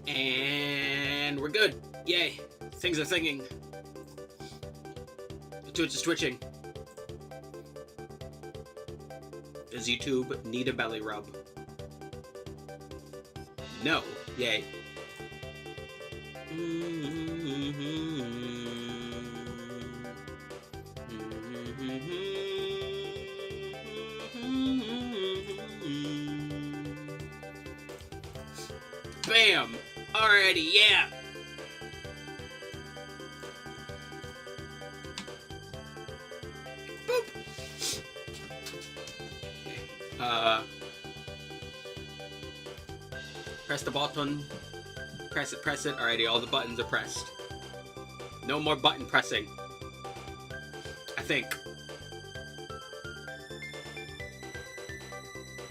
And we're good. Yay. Things are singing. Twitch is twitching. Does YouTube need a belly rub? No. Yay. Bam! Alrighty, yeah! Boop! Press the button. Press it, press it. Alrighty, all the buttons are pressed. No more button pressing. I think.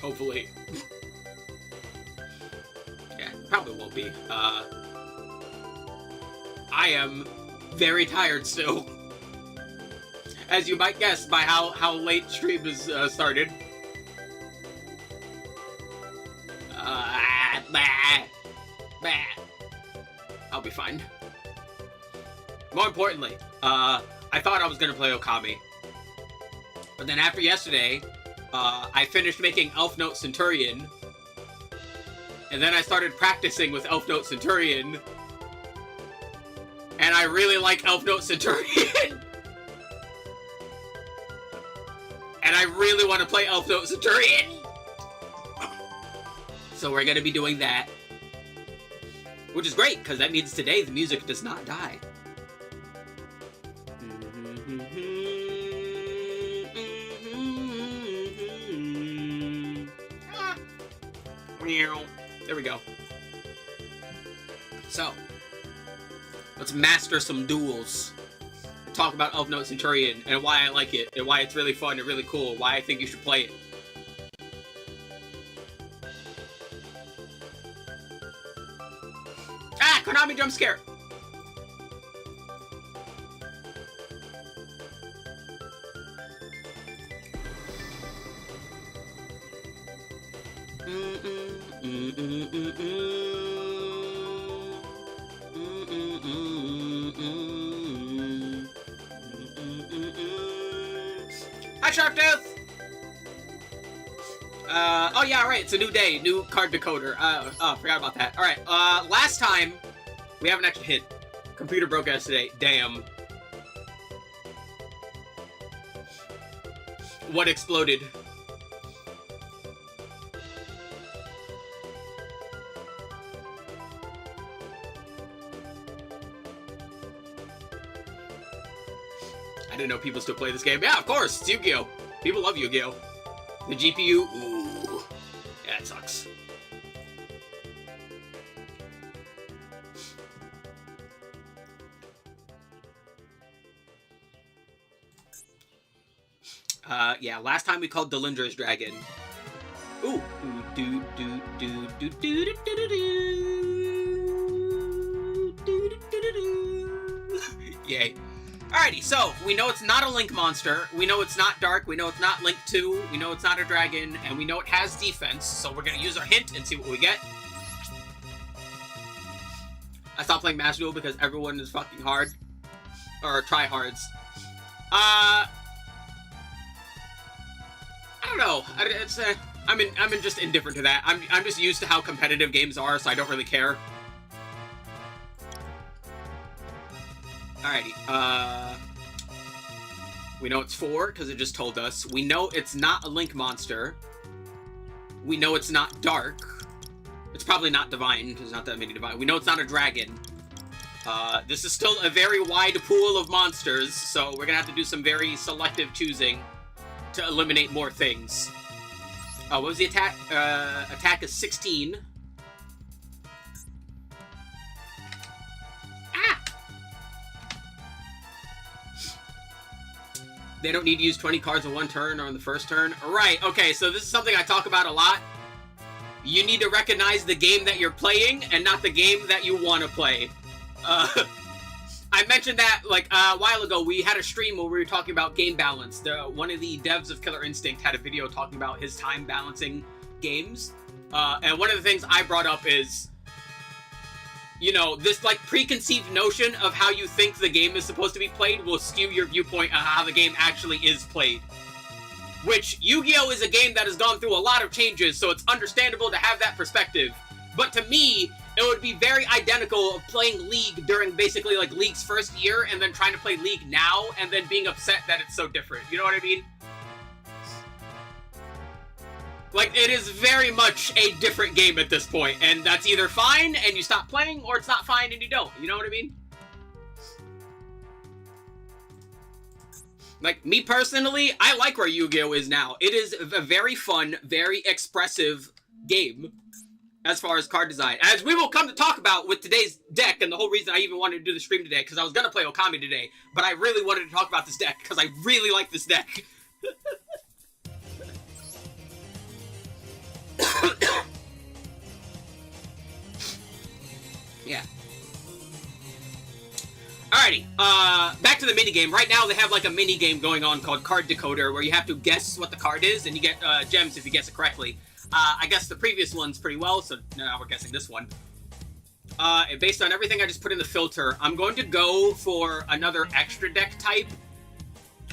Hopefully. Yeah, probably won't be. I am very tired still. As you might guess by how late stream is started. I'll be fine. More importantly, I thought I was gonna play Okami. But then after yesterday, I finished making Elfnote Centurion. And then I started practicing with Elfnote Centurion. And I really like Elfnote Centurion. And I really want to play Elfnote Centurion. So we're going to be doing that. Which is great, because that means today the music does not die. There we go. So, let's master some duels. Talk about Elfnote Centurion and why I like it, and why it's really fun and really cool, why I think you should play it. Ah! Konami jump scare! Hi, Sharptooth! Oh yeah, right, it's a new day, new card decoder. Oh, forgot about that. Alright, last time, we have an extra hint. Computer broke yesterday, damn. What exploded? I didn't know people still play this game. Yeah, of course, it's Yu-Gi-Oh! People love Yu-Gi-Oh! The GPU, ooh. Yeah, it sucks. Yeah, last time we called Delindra's Dragon. Ooh. Do do do do do do do do do do do. Yay. Alrighty, so, we know it's not a Link monster, we know it's not Dark, we know it's not Link 2, we know it's not a dragon, and we know it has defense, so we're gonna use our hint and see what we get. I stopped playing Master Duel because everyone is fucking hard. Or tryhards. I don't know. It's I'm just indifferent to that. I'm just used to how competitive games are, so I don't really care. Alrighty, we know it's 4, because it just told us. We know it's not a Link monster. We know it's not Dark. It's probably not Divine, because there's not that many Divine. We know it's not a dragon. This is still a very wide pool of monsters, so we're gonna have to do some very selective choosing to eliminate more things. What was the attack? Attack is 16. They don't need to use 20 cards in one turn or on the first turn. Right, okay, so this is something I talk about a lot. You need to recognize the game that you're playing and not the game that you want to play. I mentioned that, like, a while ago. We had a stream where we were talking about game balance. One of the devs of Killer Instinct had a video talking about his time balancing games. And one of the things I brought up is you know, this, like, preconceived notion of how you think the game is supposed to be played will skew your viewpoint on how the game actually is played. Which, Yu-Gi-Oh! Is a game that has gone through a lot of changes, so it's understandable to have that perspective. But to me, it would be very identical of playing League during basically, like, League's first year, and then trying to play League now, and then being upset that it's so different. You know what I mean? Like, it is very much a different game at this point, and that's either fine and you stop playing, or it's not fine and you don't. You know what I mean? Like, me personally, I like where Yu-Gi-Oh! Is now. It is a very fun, very expressive game as far as card design. As we will come to talk about with today's deck, and the whole reason I even wanted to do the stream today, because I was going to play Okami today, but I really wanted to talk about this deck, because I really like this deck. Yeah. Alrighty, back to the minigame. Right now they have like a minigame going on called Card Decoder, where you have to guess what the card is, and you get gems if you guess it correctly. I guessed the previous one's pretty well, so now we're guessing this one. Based on everything I just put in the filter, I'm going to go for another extra deck type.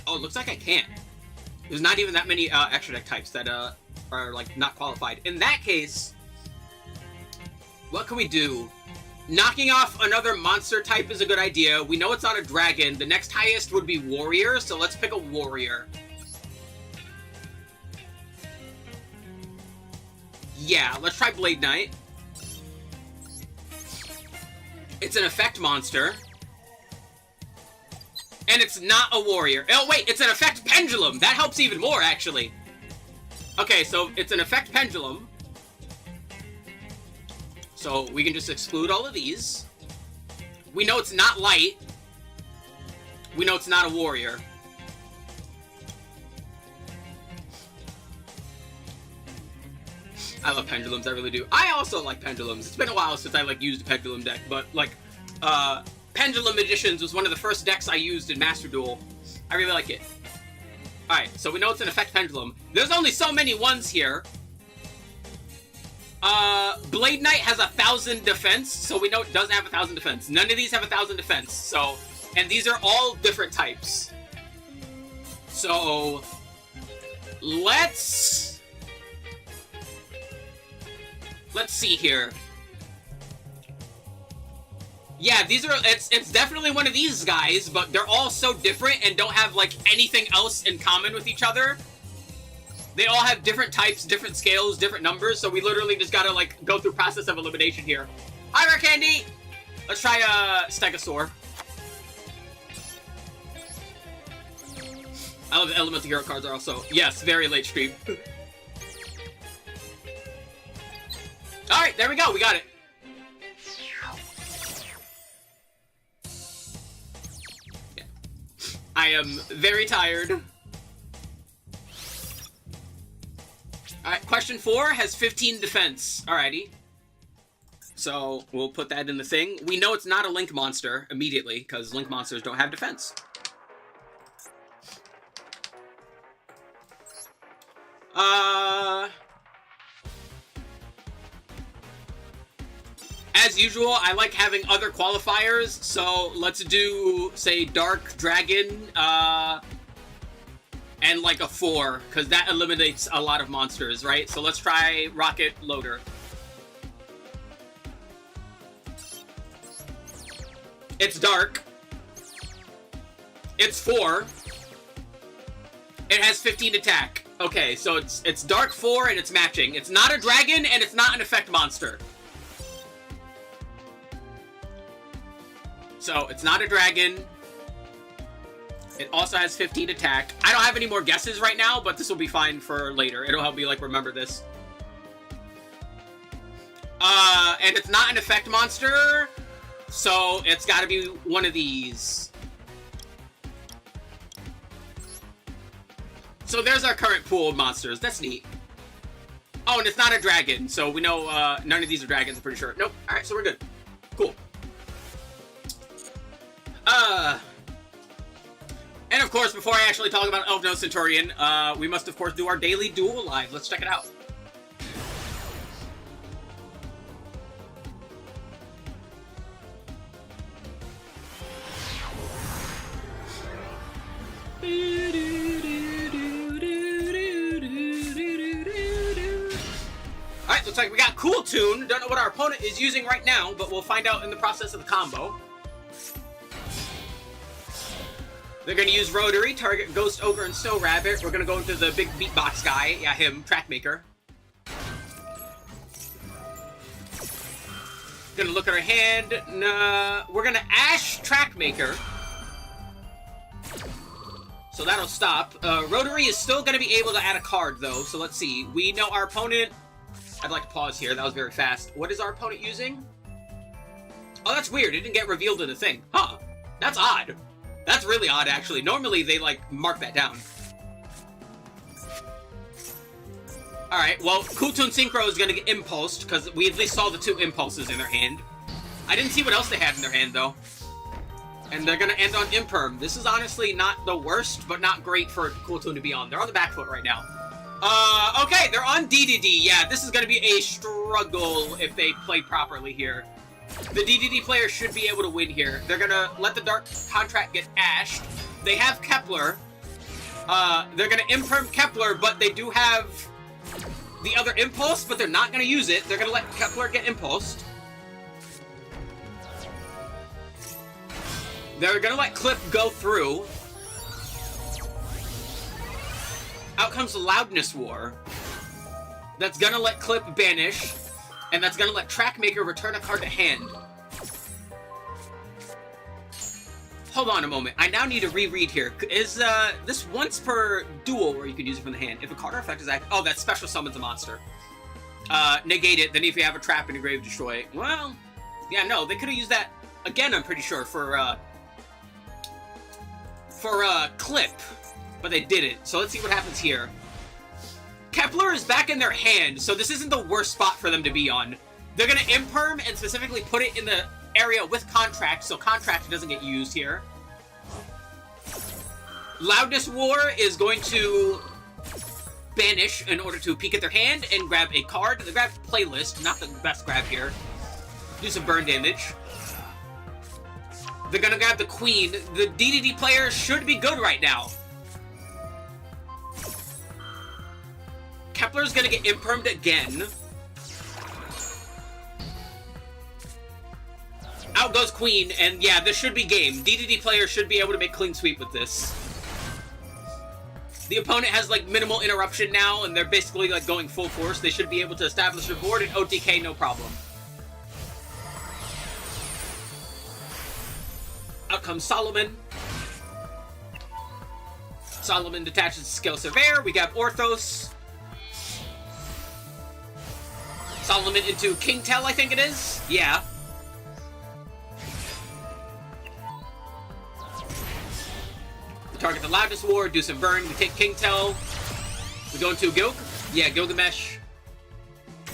Oh, it looks like I can't. There's not even that many extra deck types that are like not qualified. In that case, what can we do? Knocking off another monster type is a good idea. We know it's not a dragon. The next highest would be warrior, so let's pick a warrior. Yeah, let's try Blade Knight. It's an effect monster. And it's not a warrior. Oh, wait, it's an effect pendulum. That helps even more, actually. Okay, so it's an effect pendulum. So we can just exclude all of these. We know it's not light. We know it's not a warrior. I love pendulums, I really do. I also like pendulums. It's been a while since I like used a pendulum deck, but like Pendulum Editions was one of the first decks I used in Master Duel. I really like it. Alright, so we know it's an effect pendulum. There's only so many ones here. Blade Knight has 1,000 defense, so we know it doesn't have 1,000 defense. None of these have 1,000 defense, so... And these are all different types. So... Let's see here. Yeah, these are... It's definitely one of these guys, but they're all so different and don't have, like, anything else in common with each other. They all have different types, different scales, different numbers, so we literally just gotta, like, go through process of elimination here. Hi, Rare Candy! Let's try, Stegosaur. I love the Elemental Hero cards are also... Yes, very late stream. Alright, there we go, we got it. Yeah. I am very tired. Alright, question 4 has 15 defense. Alrighty. So, we'll put that in the thing. We know it's not a Link monster immediately, because Link monsters don't have defense. As usual, I like having other qualifiers, so let's do, say, Dark Dragon, and like a 4, because that eliminates a lot of monsters, right? So let's try Rocket Loader. It's dark. It's 4. It has 15 attack. Okay, so it's dark 4 and it's matching. It's not a dragon and it's not an effect monster. So it's not a dragon. It also has 15 attack. I don't have any more guesses right now, but this will be fine for later. It'll help me, like, remember this. And it's not an effect monster, so it's gotta be one of these. So there's our current pool of monsters. That's neat. Oh, and it's not a dragon, so we know, none of these are dragons, I'm pretty sure. Nope. Alright, so we're good. Cool. And of course, before I actually talk about Elfnote Centurion, we must of course do our daily duel live. Let's check it out. Looks like we got Cool Tune. Don't know what our opponent is using right now, but we'll find out in the process of the combo. They're going to use Rotary, target Ghost Ogre and Snow Rabbit. We're going to go into the big beatbox guy. Yeah, him, Trackmaker. Going to look at our hand. Nah, we're going to Ash Trackmaker. So that'll stop. Rotary is still going to be able to add a card, though. So let's see. We know our opponent... I'd like to pause here. That was very fast. What is our opponent using? Oh, that's weird. It didn't get revealed in the thing. Huh. That's odd. That's really odd, actually. Normally, they, like, mark that down. Alright, well, Cool Tune Synchro is gonna get impulsed, because we at least saw the 2 impulses in their hand. I didn't see what else they had in their hand, though. And they're gonna end on Imperm. This is honestly not the worst, but not great for Cool Tune to be on. They're on the back foot right now. Okay, they're on DDD. Yeah, this is gonna be a struggle if they play properly here. The DDD player should be able to win here. They're gonna let the Dark Contract get ashed. They have Kepler. They're gonna Imperm Kepler, but they do have the other Impulse, but they're not gonna use it. They're gonna let Kepler get Impulsed. They're gonna let Clip go through. Out comes the Loudness War. That's gonna let Clip banish. And that's gonna let Trackmaker return a card to hand. Hold on a moment. I now need to reread here. Is this once per duel where you can use it from the hand? If a card or effect is active... Oh, that special summons a monster. Negate it. Then if you have a trap in a grave, destroy it. Well, yeah, no. They could have used that again, I'm pretty sure, for Clip. But they didn't. So let's see what happens here. Kepler is back in their hand, so this isn't the worst spot for them to be on. They're going to Imperm and specifically put it in the area with Contract, so Contract doesn't get used here. Loudness War is going to banish in order to peek at their hand and grab a card. They grab Playlist, not the best grab here. Do some burn damage. They're going to grab the Queen. The DDD player should be good right now. Kepler's gonna get Impermed again. Out goes Queen, and yeah, this should be game. DDD player should be able to make clean sweep with this. The opponent has, like, minimal interruption now, and they're basically, like, going full force. They should be able to establish a board and OTK, no problem. Out comes Solomon. Solomon detaches the Scale Severe. We got Orthos. Solomon into King Tell, I think it is. Yeah. We target the Loudness War, do some burn. We take King Tell. We go into Gilgamesh.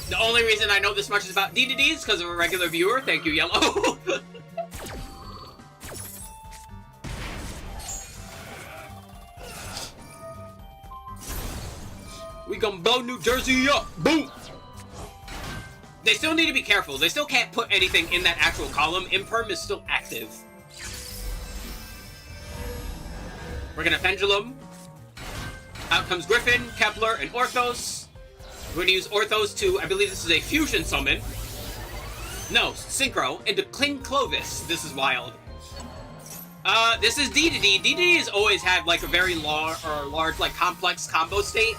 The only reason I know this much is about DDD is because I'm a regular viewer. Thank you, Yellow. We gonna blow New Jersey up. Boom! They still need to be careful. They still can't put anything in that actual column. Imperm is still active. We're gonna Pendulum. Out comes Griffin, Kepler, and Orthos. We're gonna use Orthos to, I believe this is a fusion summon. No, Synchro, into King Clovis. This is wild. This is DDD. DDD has always had, like, a very large, like, complex combo state.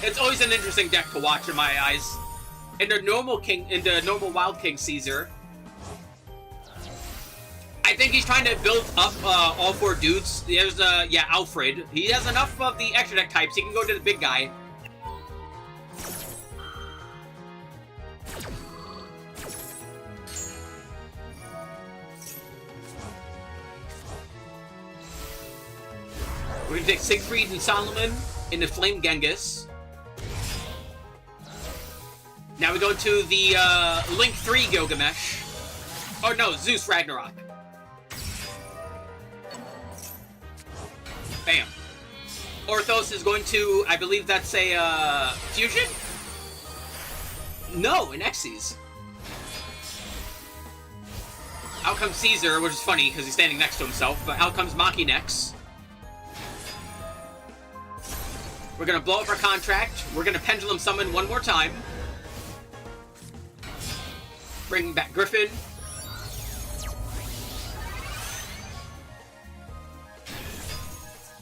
It's always an interesting deck to watch in my eyes. Into normal Wild King Caesar. I think he's trying to build up all 4 dudes. There's yeah, Alfred. He has enough of the extra deck types. He can go to the big guy. We're gonna take Siegfried and Solomon into Flame Genghis. Now we go to the Link 3 Gilgamesh. Oh no, Zeus Ragnarok. Bam. Orthos is going to, I believe that's a fusion? No, an Xyz. Out comes Caesar, which is funny because he's standing next to himself, but out comes Maki next. We're gonna blow up our contract. We're gonna Pendulum Summon one more time. Bringing back Griffin.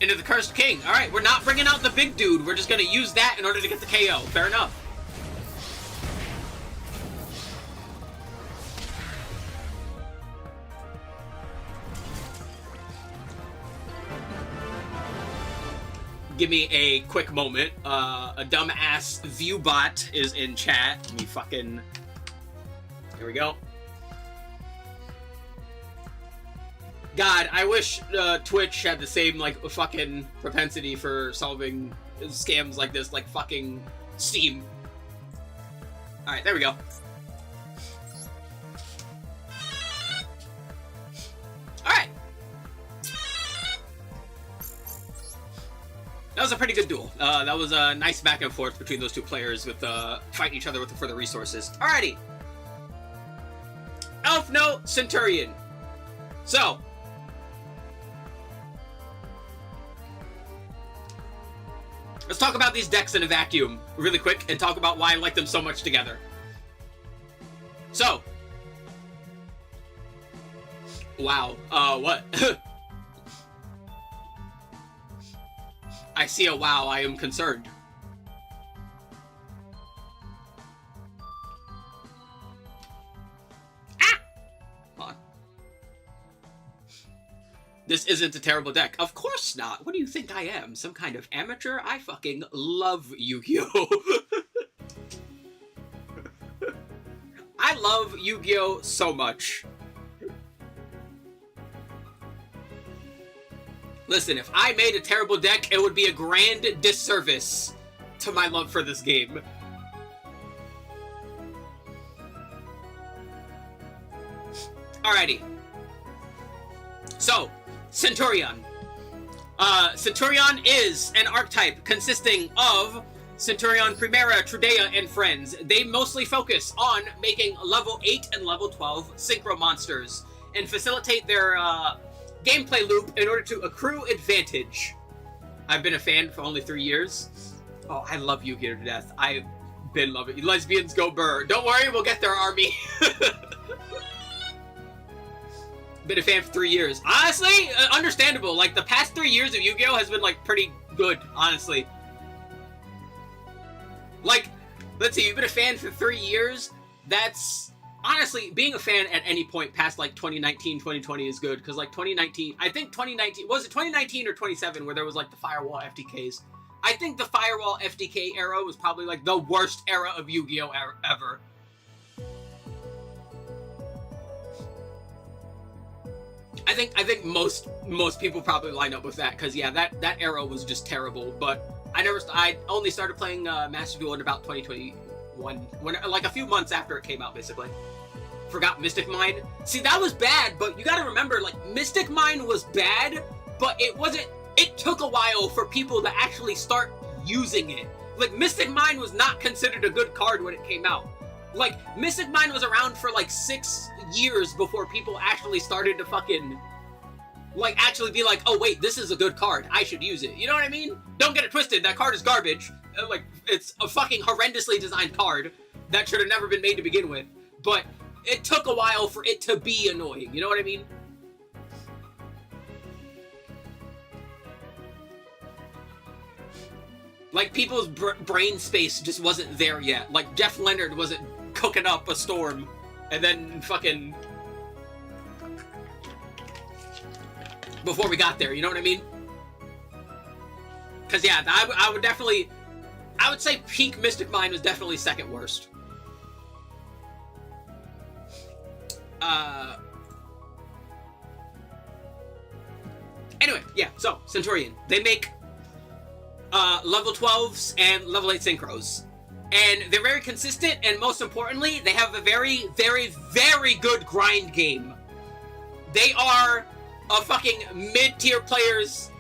Into the Cursed King. Alright, we're not bringing out the big dude. We're just going to use that in order to get the KO. Fair enough. Give me a quick moment. A dumbass viewbot is in chat. Let me fucking... Here we go. God, I wish Twitch had the same, like, fucking propensity for solving scams like this, like fucking Steam. Alright, there we go. Alright. That was a pretty good duel. That was a nice back and forth between those two players with fighting each other with for the resources. Alrighty. Elfnote Centurion. So, let's talk about these decks in a vacuum really quick and talk about why I like them so much together. So, wow. What? I see a wow, I am concerned. Ah! Hold on. This isn't a terrible deck. Of course not. What do you think I am? Some kind of amateur? I fucking love Yu-Gi-Oh! I love Yu-Gi-Oh! So much. Listen, if I made a terrible deck, it would be a grand disservice to my love for this game. Alrighty. So, Centurion. Centurion is an archetype consisting of Centurion Primera, Trudea, and friends. They mostly focus on making level 8 and level 12 synchro monsters and facilitate their gameplay loop in order to accrue advantage. I've been a fan for only 3 years. Oh, I love Yu-Gi-Oh! To death. I've been loving it. Lesbians go burr. Don't worry, we'll get there, army. Been a fan for 3 years. Honestly, understandable. Like, the past 3 years of Yu-Gi-Oh! Has been, like, pretty good, honestly. Like, let's see, you've been a fan for 3 years? That's... Honestly, being a fan at any point past, like, 2019, 2020 is good, because, like, 2019... I think 2019... Was it 2019 or 27 where there was, like, the Firewall FTKs? I think the Firewall FTK era was probably, like, the worst era of Yu-Gi-Oh! Ever. I think most people probably line up with that, because, yeah, that era was just terrible, but I only started playing Master Duel in about 2021, when, like, a few months after it came out, basically. Forgot Mystic Mine. See, that was bad, but you gotta remember, like, Mystic Mine was bad, but it took a while for people to actually start using it. Like, Mystic Mine was not considered a good card when it came out. Like, Mystic Mine was around for, like, 6 years before people actually started to fucking, like, actually be like, oh, wait, this is a good card. I should use it. You know what I mean? Don't get it twisted. That card is garbage. Like, it's a fucking horrendously designed card that should have never been made to begin with. But it took a while for it to be annoying. You know what I mean? Like, people's brain space just wasn't there yet. Like, Jeff Leonard wasn't cooking up a storm and then fucking... before we got there, you know what I mean? Because, yeah, I would definitely... I would say peak Mystic Mine was definitely second worst. Anyway, yeah, so, Centurion. They make level 12s and level 8 synchros. And they're very consistent, and most importantly, they have a very, very, very good grind game. They are a fucking mid-tier player's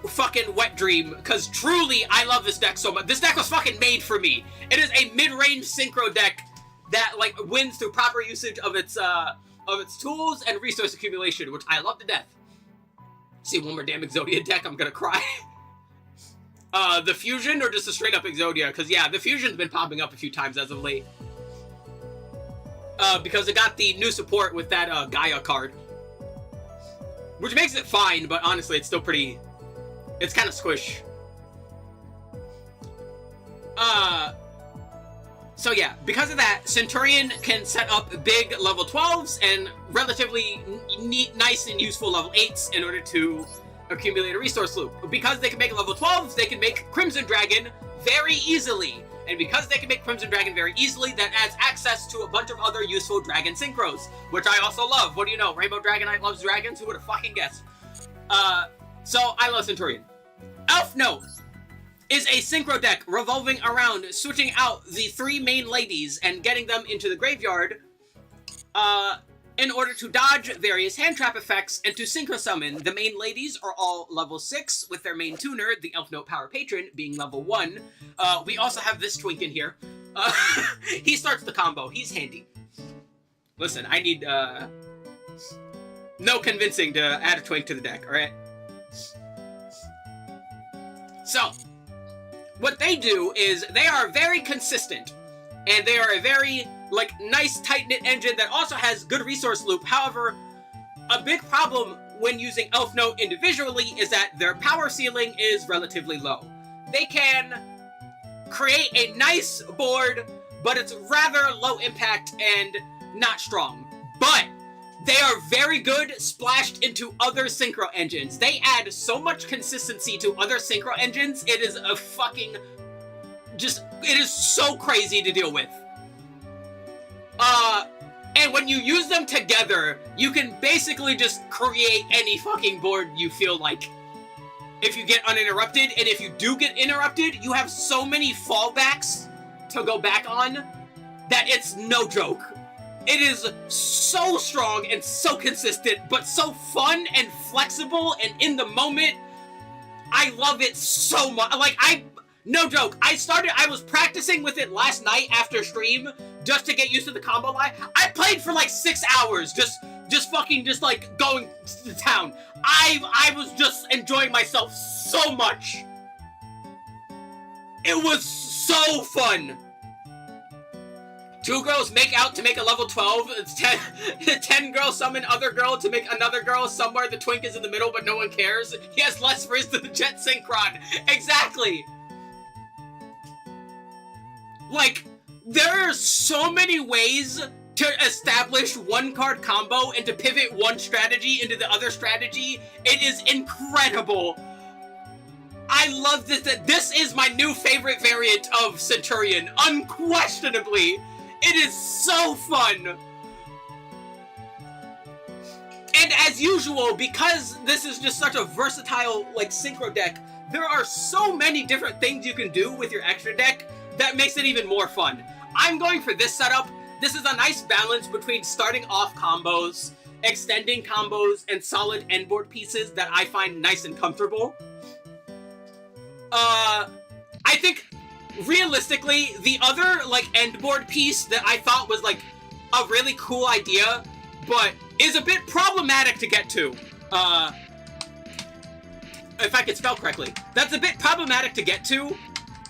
fucking wet dream, because truly, I love this deck so much. This deck was fucking made for me. It is a mid-range synchro deck that, like, wins through proper usage of its tools and resource accumulation, which I love to death. See one more damn Exodia deck, I'm gonna cry. The Fusion or just a straight up Exodia? Because, yeah, the Fusion's been popping up a few times as of late. because it got the new support with that Gaia card. Which makes it fine, but honestly, it's still pretty... It's kind of squish. So yeah, because of that, Centurion can set up big level 12s and relatively neat, nice and useful level 8s in order to accumulate a resource loop. Because they can make level 12s, they can make Crimson Dragon very easily. And because they can make Crimson Dragon very easily, that adds access to a bunch of other useful dragon synchros, which I also love. What do you know? Rainbow Dragonite loves dragons? Who would have fucking guessed? So I love Centurion. Elfnote is a synchro deck revolving around switching out the 3 main ladies and getting them into the graveyard in order to dodge various hand trap effects and to synchro summon. The main ladies are all level 6 with their main tuner, the Elfnote Power Patron, being level 1. We also have this twink in here. He starts the combo. He's handy. Listen, I need no convincing to add a twink to the deck, alright? So, what they do is they are very consistent, and they are a very, like, nice, tight-knit engine that also has good resource loop. However, a big problem when using Elfnote individually is that their power ceiling is relatively low. They can create a nice board, but it's rather low impact and not strong. But they are very good splashed into other synchro engines. They add so much consistency to other synchro engines, it is a fucking... it is so crazy to deal with. And when you use them together, you can basically just create any fucking board you feel like. If you get uninterrupted, and if you do get interrupted, you have so many fallbacks to go back on that it's no joke. It is so strong and so consistent, but so fun and flexible and in the moment. I love it so much. Like, no joke, I was practicing with it last night after stream just to get used to the combo line. I played for like 6 hours, just like going to town. I was just enjoying myself so much. It was so fun. 2 girls make out to make a level 12. It's 10 girls summon other girl to make another girl somewhere. The twink is in the middle, but no one cares. He has less frizz than the Jet Synchron. Exactly. Like, there are so many ways to establish 1-card combo and to pivot one strategy into the other strategy. It is incredible. I love this. This is my new favorite variant of Centurion, unquestionably. It is so fun. And as usual, because this is just such a versatile, like, synchro deck, there are so many different things you can do with your extra deck that makes it even more fun. I'm going for this setup. This is a nice balance between starting off combos, extending combos, and solid endboard pieces that I find nice and comfortable. I think, realistically, the other, like, endboard piece that I thought was, like, a really cool idea, but is a bit problematic to get to, if I could spell correctly. That's a bit problematic to get to,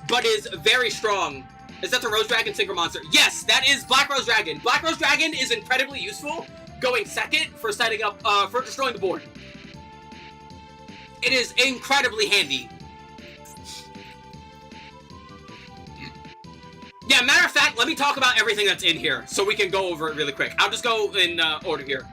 but is very strong. Is that the Rose Dragon Synchro Monster? Yes, that is Black Rose Dragon. Black Rose Dragon is incredibly useful, going second for setting up, for destroying the board. It is incredibly handy. Yeah, matter of fact, let me talk about everything that's in here, so we can go over it really quick. I'll just go in order here.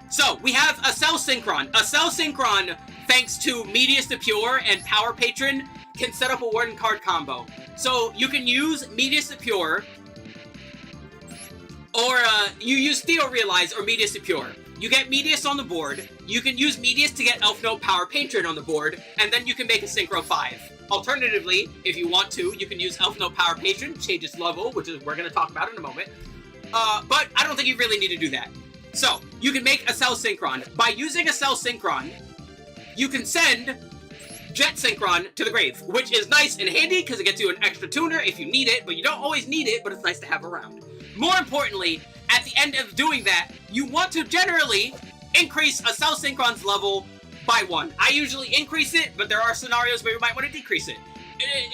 So, we have Accel Synchron. Accel Synchron, thanks to Medius the Pure and Power Patron, can set up a 1-card combo. So, you can use Medius the Pure, or you use Theo Realize or Medius the Pure. You get Medius on the board, you can use Medius to get Elfnote Power Patron on the board, and then you can make a Synchro 5. Alternatively, if you want to, you can use Elfnote Power Patron, change its level, which is we're going to talk about in a moment. But I don't think you really need to do that. So, you can make Accel Synchron. By using Accel Synchron, you can send Jet Synchron to the grave, which is nice and handy because it gets you an extra tuner if you need it, but you don't always need it, but it's nice to have around. More importantly, at the end of doing that, you want to generally increase Accel Synchron's level by 1. I usually increase it, but there are scenarios where you might want to decrease it.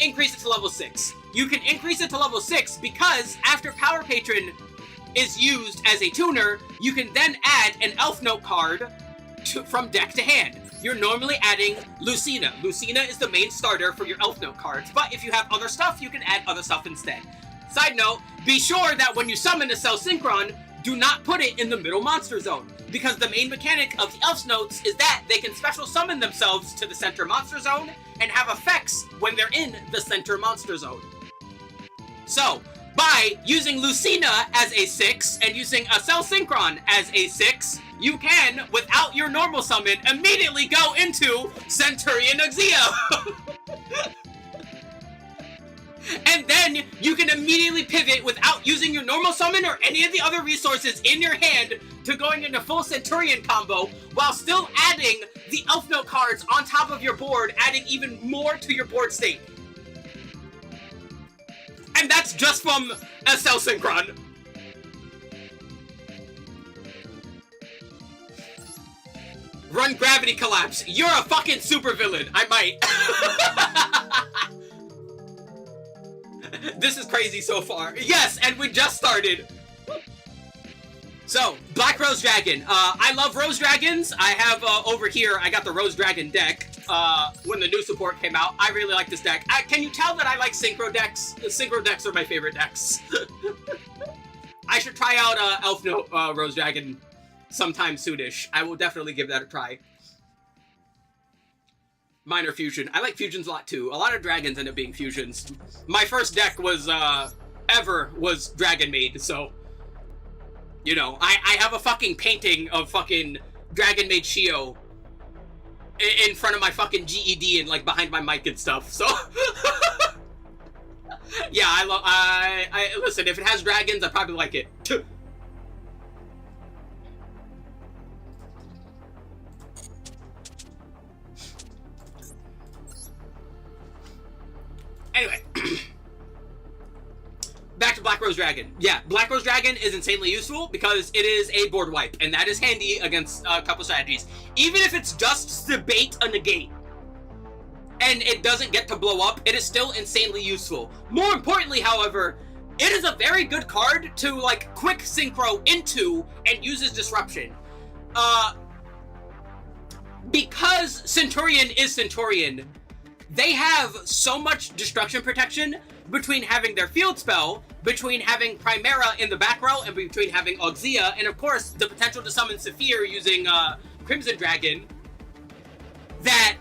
Increase it to level 6. You can increase it to level 6 because after Power Patron is used as a tuner, you can then add an Elfnote card from deck to hand. You're normally adding Lucina. Lucina is the main starter for your Elfnote cards, but if you have other stuff, you can add other stuff instead. Side note, be sure that when you summon a Cell Synchron, do not put it in the middle monster zone, because the main mechanic of the Elfnotes is that they can special summon themselves to the center monster zone and have effects when they're in the center monster zone. So, by using Lucina as a 6 and using a Cell Synchron as a 6, you can, without your normal summon, immediately go into Centurion Exia. And then you can immediately pivot without using your normal summon or any of the other resources in your hand to going into full Centurion combo while still adding the Elfnote cards on top of your board, adding even more to your board state. And that's just from a Cell Synchron. Run Gravity Collapse. You're a fucking supervillain. I might. This is crazy so far. Yes, and we just started. So, Black Rose Dragon. I love Rose Dragons. I have, over here, I got the Rose Dragon deck. When the new support came out, I really like this deck. Can you tell that I like Synchro decks? Synchro decks are my favorite decks. I should try out, Elfnote, Rose Dragon sometime soonish. I will definitely give that a try. Minor fusion. I like fusions a lot too. A lot of dragons end up being fusions. My first deck was, was Dragon Maid, so... You know, I have a fucking painting of fucking Dragon Maid Shio in front of my fucking GED and, like, behind my mic and stuff, so... Yeah, I listen, if it has dragons, I probably like it. Anyway, back to Black Rose Dragon. Yeah, Black Rose Dragon is insanely useful because it is a board wipe, and that is handy against a couple strategies. Even if it's just to bait a negate, and it doesn't get to blow up, it is still insanely useful. More importantly, however, it is a very good card to, like, quick synchro into and uses Disruption. Because Centurion is Centurion, they have so much destruction protection between having their field spell, between having Primera in the back row, and between having Auxia, and of course, the potential to summon Saphir using Crimson Dragon, that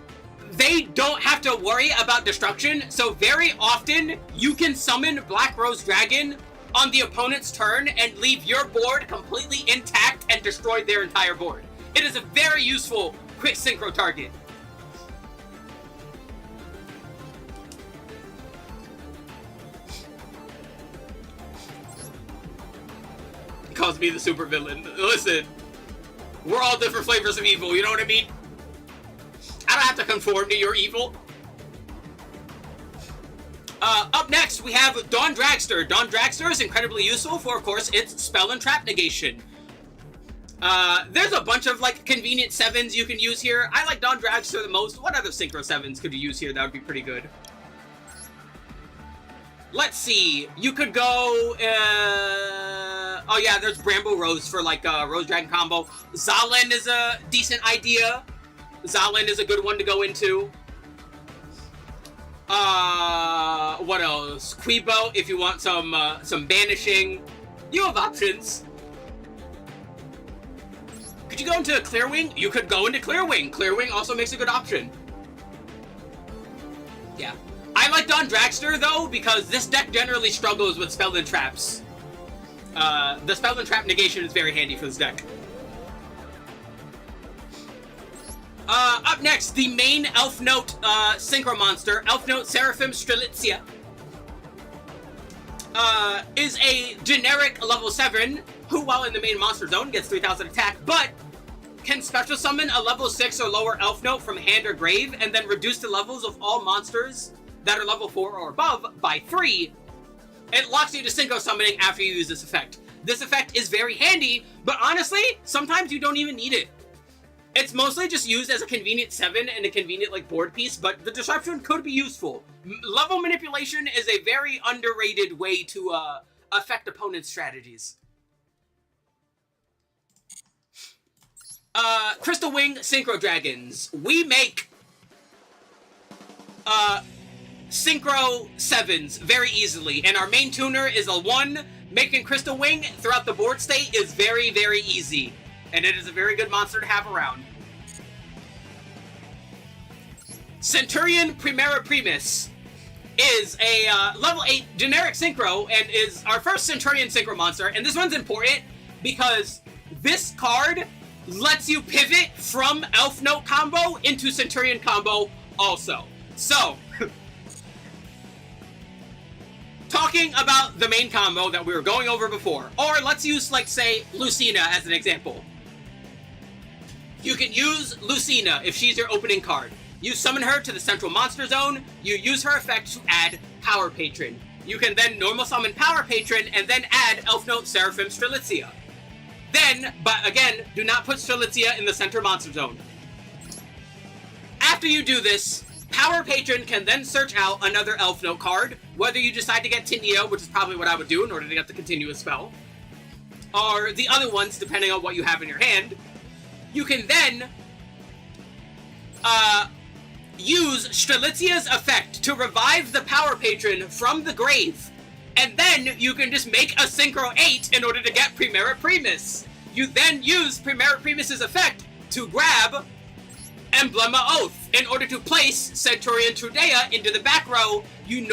they don't have to worry about destruction, so very often you can summon Black Rose Dragon on the opponent's turn and leave your board completely intact and destroy their entire board. It is a very useful quick synchro target. Calls me the super villain. Listen, we're all different flavors of evil, you know what I mean? I don't have to conform to your evil. Up next, we have Dawn Dragster. Dawn Dragster is incredibly useful for, of course, its spell and trap negation. There's a bunch of, like, convenient 7s you can use here. I like Dawn Dragster the most. What other Synchro 7s could you use here that would be pretty good? Let's see. You could go, oh yeah, there's Bramble Rose for, like, Rose Dragon combo. Zalen is a decent idea. Zalen is a good one to go into. What else? Quibo, if you want some banishing. You have options. Could you go into Clearwing? You could go into Clearwing. Clearwing also makes a good option. Yeah. I like Dawn Dragster, though, because this deck generally struggles with spell and traps. The spell and trap negation is very handy for this deck. Up next, the main Elfnote Synchro monster, Elfnote Seraphim Strelitzia, is a generic level 7 who, while in the main monster zone, gets 3000 attack, but can special summon a level 6 or lower Elfnote from hand or grave, and then reduce the levels of all monsters that are level 4 or above by 3. It locks you to synchro summoning after you use this effect. This effect is very handy, but honestly, sometimes you don't even need it. It's mostly just used as a convenient 7 and a convenient, like, board piece, but the disruption could be useful. Level manipulation is a very underrated way to affect opponents' strategies. Crystal Wing Synchro Dragons. We make Synchro 7s very easily, and our main tuner is a 1. Making Crystal Wing throughout the board state is very, very easy, and it is a very good monster to have around. Centurion Primera Primus is a level 8 generic synchro and is our first Centurion synchro monster, and this one's important because this card lets you pivot from Elfnote combo into Centurion combo also. So, talking about the main combo that we were going over before, or let's use, like, say, Lucina as an example. You can use Lucina if she's your opening card. You summon her to the central monster zone, you use her effect to add Power Patron. You can then normal summon Power Patron and then add Elfnote Seraphim Strelitzia. Then, but again, do not put Strelitzia in the center monster zone. After you do this, Power Patron can then search out another Elfnote card, whether you decide to get Tinea, which is probably what I would do in order to get the continuous spell, or the other ones, depending on what you have in your hand. You can then use Strelitzia's effect to revive the Power Patron from the grave, and then you can just make a Synchro 8 in order to get Primera Primus. You then use Primera Primus's effect to grab Emblema Oath in order to place Centurion Trudea into the back row. You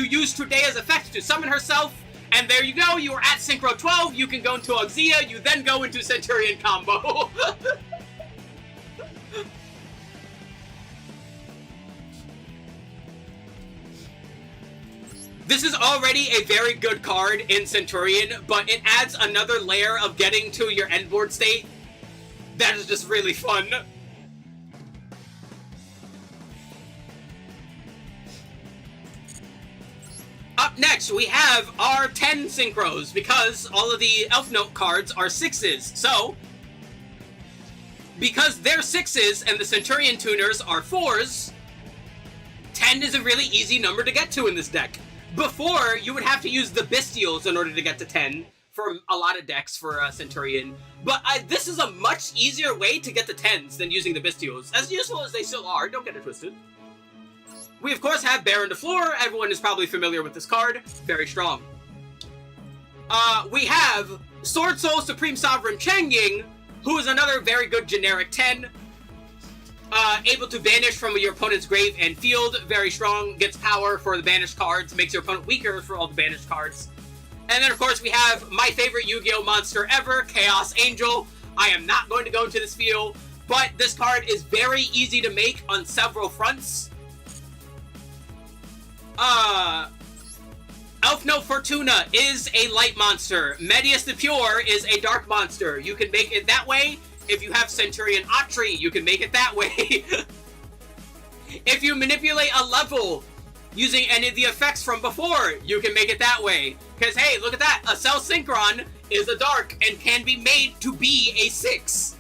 use Trudea's effect to summon herself, and there you go, you are at Synchro 12, you can go into Auxia, you then go into Centurion combo. This is already a very good card in Centurion, but it adds another layer of getting to your end board state that is just really fun. Up next, we have our 10 synchros, because all of the Elfnote cards are 6s. So, because they're 6s and the Centurion tuners are 4s, 10 is a really easy number to get to in this deck. Before, you would have to use the Bestials in order to get to 10 for a lot of decks for Centurion. But this is a much easier way to get to 10s than using the Bestials. As useful as they still are, don't get it twisted. We, of course, have Baron de Fleur. Everyone is probably familiar with this card. Very strong. We have Sword Soul Supreme Sovereign Changying, who is another very good generic 10. Able to banish from your opponent's grave and field. Very strong. Gets power for the banished cards. Makes your opponent weaker for all the banished cards. And then, of course, we have my favorite Yu-Gi-Oh! Monster ever, Chaos Angel. I am not going to go into this field, but this card is very easy to make on several fronts. Elfnote Fortuna is a light monster. Medius the Pure is a dark monster. You can make it that way. If you have Centurion Atri, you can make it that way. If you manipulate a level using any of the effects from before, you can make it that way. Because, hey, look at that. A Cell Synchron is a dark and can be made to be a 6.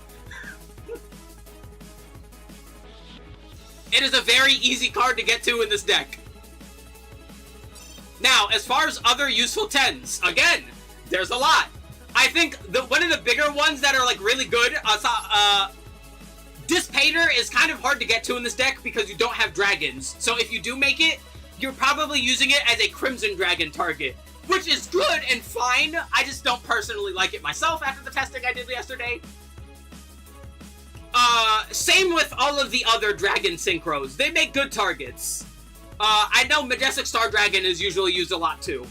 It is a very easy card to get to in this deck. Now, as far as other useful 10s, again, there's a lot. I think one of the bigger ones that are, like, really good, Dispater is kind of hard to get to in this deck because you don't have dragons. So if you do make it, you're probably using it as a Crimson Dragon target, which is good and fine. I just don't personally like it myself after the testing I did yesterday. Same with all of the other Dragon Synchros. They make good targets. I know Majestic Star Dragon is usually used a lot too.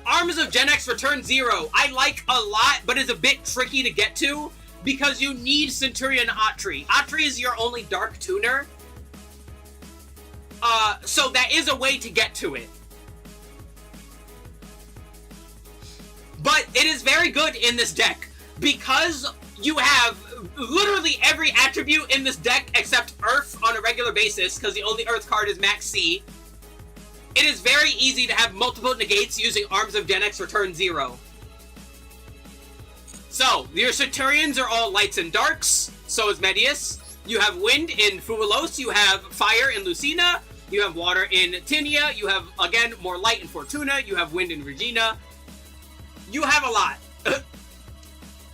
Arms of Gen X Return 0, I like a lot, but is a bit tricky to get to because you need Centurion Atri. Atri is your only dark tuner. So that is a way to get to it. But it is very good in this deck because you have literally every attribute in this deck except Earth on a regular basis, because the only Earth card is Max C. It is very easy to have multiple negates using Arms of Gen X Return 0. So, your Centurions are all lights and darks, so is Medius. You have wind in Fuelos, you have fire in Lucina, you have water in Tinea, you have, again, more light in Fortuna, you have wind in Regina. You have a lot.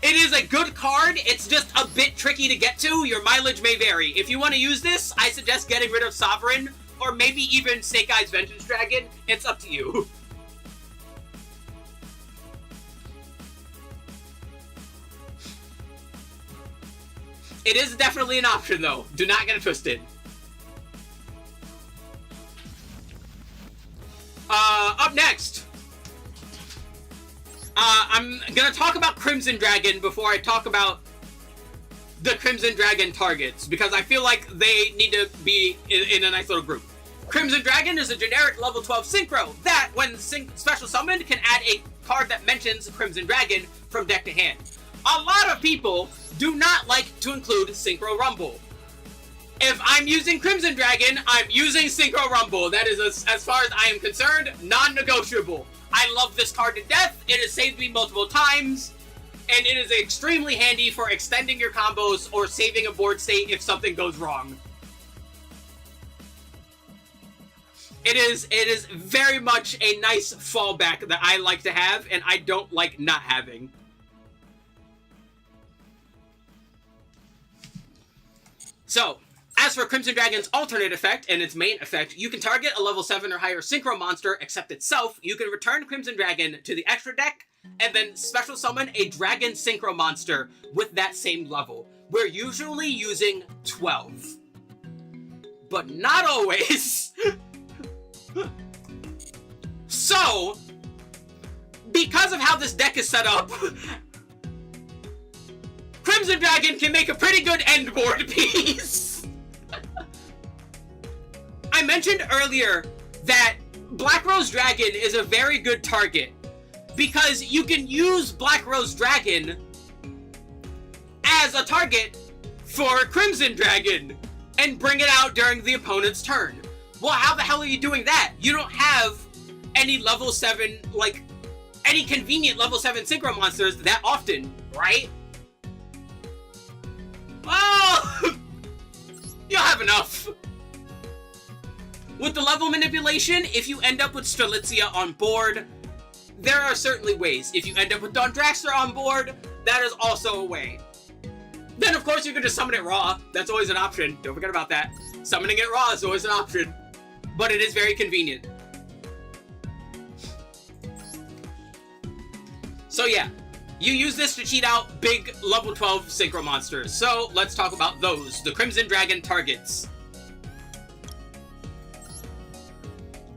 It is a good card, it's just a bit tricky to get to. Your mileage may vary. If you want to use this, I suggest getting rid of Sovereign, or maybe even Snake Eyes Vengeance Dragon. It's up to you. It is definitely an option, though. Do not get it twisted. Up next, I'm gonna talk about Crimson Dragon before I talk about the Crimson Dragon targets, because I feel like they need to be in a nice little group. Crimson Dragon is a generic level 12 synchro that, when special summoned, can add a card that mentions Crimson Dragon from deck to hand. A lot of people do not like to include Synchro Rumble. If I'm using Crimson Dragon, I'm using Synchro Rumble. That is, as far as I am concerned, non-negotiable. I love this card to death. It has saved me multiple times, and it is extremely handy for extending your combos or saving a board state if something goes wrong. It is very much a nice fallback that I like to have, and I don't like not having. So, as for Crimson Dragon's alternate effect and its main effect, you can target a level 7 or higher Synchro monster except itself. You can return Crimson Dragon to the extra deck, and then special summon a Dragon Synchro monster with that same level. We're usually using 12. But not always. So, because of how this deck is set up, Crimson Dragon can make a pretty good end board piece. I mentioned earlier that Black Rose Dragon is a very good target because you can use Black Rose Dragon as a target for Crimson Dragon and bring it out during the opponent's turn. Well, how the hell are you doing that? You don't have any level 7, like, any convenient level 7 Synchro monsters that often, right? Oh! You'll have enough. With the level manipulation, if you end up with Strelitzia on board, there are certainly ways. If you end up with Dawndraxler on board, that is also a way. Then, of course, you can just summon it raw. That's always an option. Don't forget about that. Summoning it raw is always an option. But it is very convenient. So yeah, you use this to cheat out big level 12 Synchro monsters. So let's talk about those, the Crimson Dragon targets.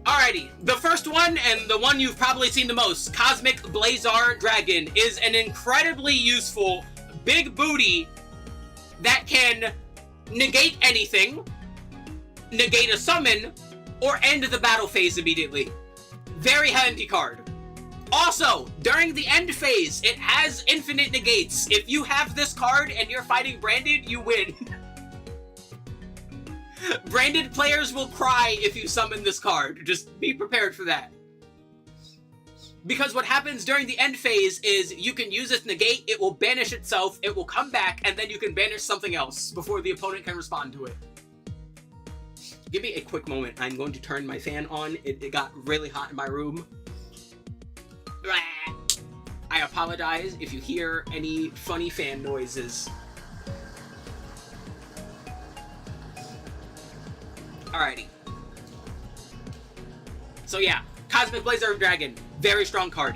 Alrighty, the first one, and the one you've probably seen the most, Cosmic Blazar Dragon, is an incredibly useful big booty that can negate anything, negate a summon, or end the battle phase immediately. Very handy card. Also, during the end phase, it has infinite negates. If you have this card and you're fighting Branded, you win. Branded players will cry if you summon this card. Just be prepared for that. Because what happens during the end phase is you can use its negate, it will banish itself, it will come back, and then you can banish something else before the opponent can respond to it. Give me a quick moment. I'm going to turn my fan on. It got really hot in my room. I apologize if you hear any funny fan noises. Alrighty. So yeah, Cosmic Blazar Dragon, very strong card.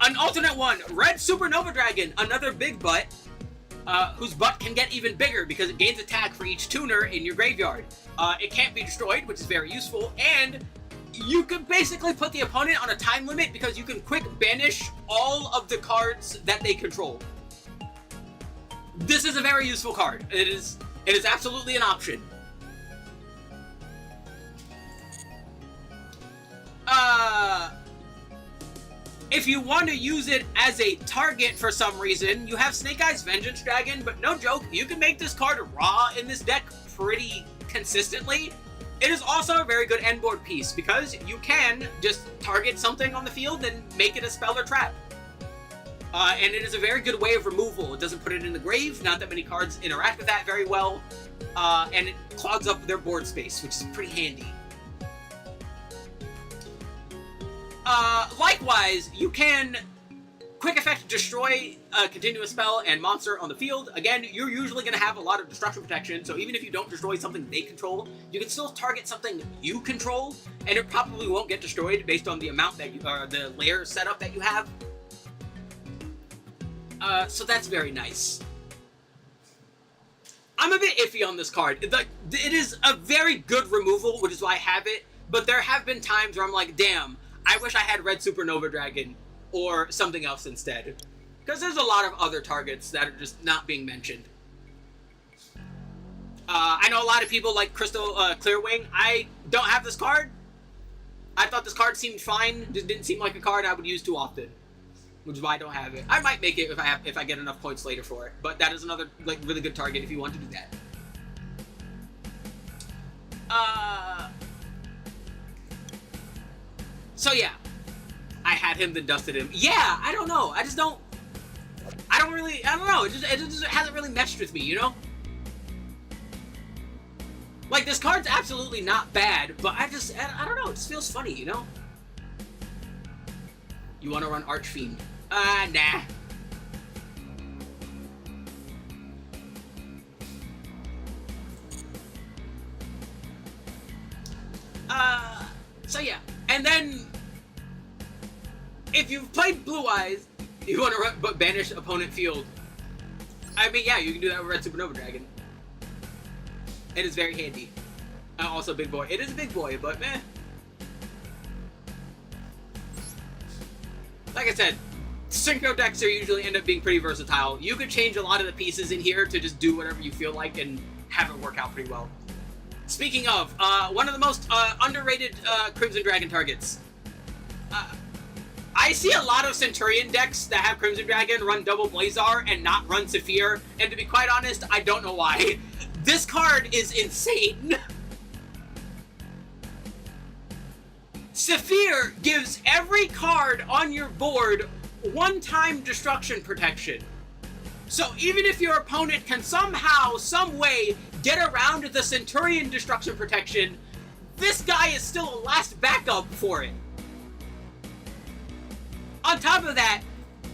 An alternate one, Red Supernova Dragon, another big butt, whose butt can get even bigger because it gains attack for each tuner in your graveyard. It can't be destroyed, which is very useful, and you can basically put the opponent on a time limit because you can quick banish all of the cards that they control. This is a very useful card. It is absolutely an option. If you want to use it as a target for some reason, you have Snake Eyes Vengeance Dragon, but no joke, you can make this card raw in this deck pretty consistently. It is also a very good end board piece because you can just target something on the field and make it a spell or trap. And it is a very good way of removal. It doesn't put it in the grave, not that many cards interact with that very well, and it clogs up their board space, which is pretty handy. Likewise, you can quick effect, destroy a continuous spell and monster on the field. Again, you're usually going to have a lot of destruction protection, so even if you don't destroy something they control, you can still target something you control, and it probably won't get destroyed based on the amount that you, the layer setup that you have. So that's very nice. I'm a bit iffy on this card. It is a very good removal, which is why I have it, but there have been times where I'm like, damn, I wish I had Red Supernova Dragon or something else instead. Because there's a lot of other targets that are just not being mentioned. I know a lot of people like Crystal Clearwing. I don't have this card. I thought this card seemed fine. Just didn't seem like a card I would use too often, which is why I don't have it. I might make it if I get enough points later for it. But that is another like really good target if you want to do that. So yeah, I had him, then dusted him. Yeah, I don't know. I don't know. It just hasn't really meshed with me, you know? Like, this card's absolutely not bad, but I don't know. It just feels funny, you know? You want to run Archfiend? Nah. So yeah. And then, if you've played Blue Eyes, you want to banish opponent field. I mean, yeah, you can do that with Red Supernova Dragon. It is very handy. Also, big boy. It is a big boy, but meh. Like I said, synchro decks are usually end up being pretty versatile. You could change a lot of the pieces in here to just do whatever you feel like and have it work out pretty well. Speaking of, one of the most underrated Crimson Dragon targets. I see a lot of Centurion decks that have Crimson Dragon run double Blazar and not run Saphir, and to be quite honest, I don't know why. This card is insane. Saphir gives every card on your board one-time destruction protection. So even if your opponent can somehow, some way, get around the Centurion destruction protection, this guy is still a last backup for it. On top of that,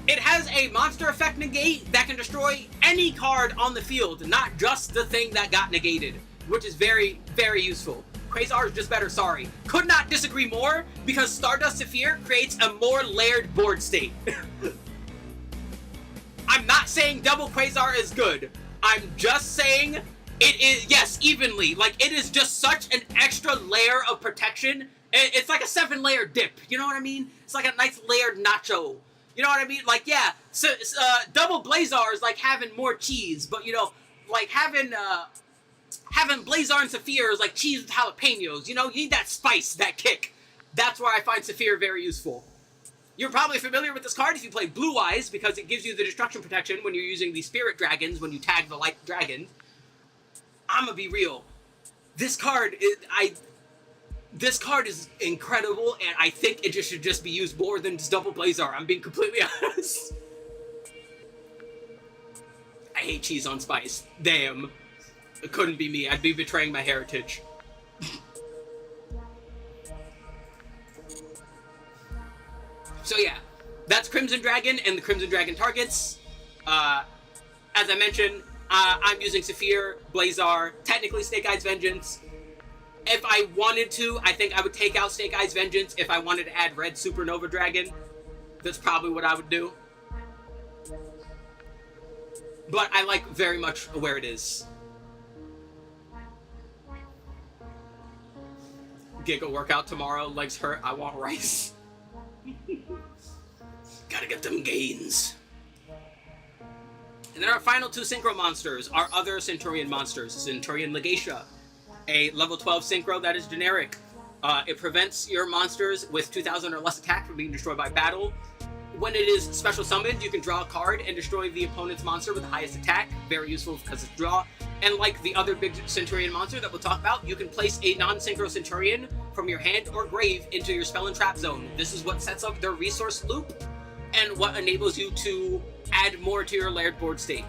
it has a monster effect negate that can destroy any card on the field, not just the thing that got negated, which is very, very useful. Quasar is just better, sorry. Could not disagree more, because Stardust Saphir creates a more layered board state. I'm not saying double Quasar is good. I'm just saying it is, yes, evenly. Like, it is just such an extra layer of protection. It's like a 7-layer dip, you know what I mean? It's like a nice layered nacho. You know what I mean? Like, yeah, so, double Blazar is like having more cheese, but, you know, like having Blazar and Saphir is like cheese with jalapenos. You know, you need that spice, that kick. That's where I find Saphir very useful. You're probably familiar with this card if you play Blue Eyes, because it gives you the destruction protection when you're using the Spirit Dragons, when you tag the Light Dragon. I'ma be real. This card is incredible, and I think it should just be used more than just double Blazar. I'm being completely honest. I hate cheese on spice. Damn. It couldn't be me. I'd be betraying my heritage. So yeah, that's Crimson Dragon and the Crimson Dragon targets. As I mentioned, I'm using Saphir, Blazar, technically Snake Eyes Vengeance. If I wanted to, I think I would take out Snake Eyes Vengeance if I wanted to add Red Supernova Dragon. That's probably what I would do. But I like very much where it is. Giga workout tomorrow, legs hurt, I want rice. Gotta get them gains. And then our final two synchro monsters are other Centurion monsters. Centurion Legatia, a level 12 synchro that is generic. It prevents your monsters with 2,000 or less attack from being destroyed by battle. When it is special summoned, you can draw a card and destroy the opponent's monster with the highest attack. Very useful because it's draw. And like the other big Centurion monster that we'll talk about, you can place a non-synchro Centurion from your hand or grave into your spell and trap zone. This is what sets up their resource loop and what enables you to add more to your layered board state.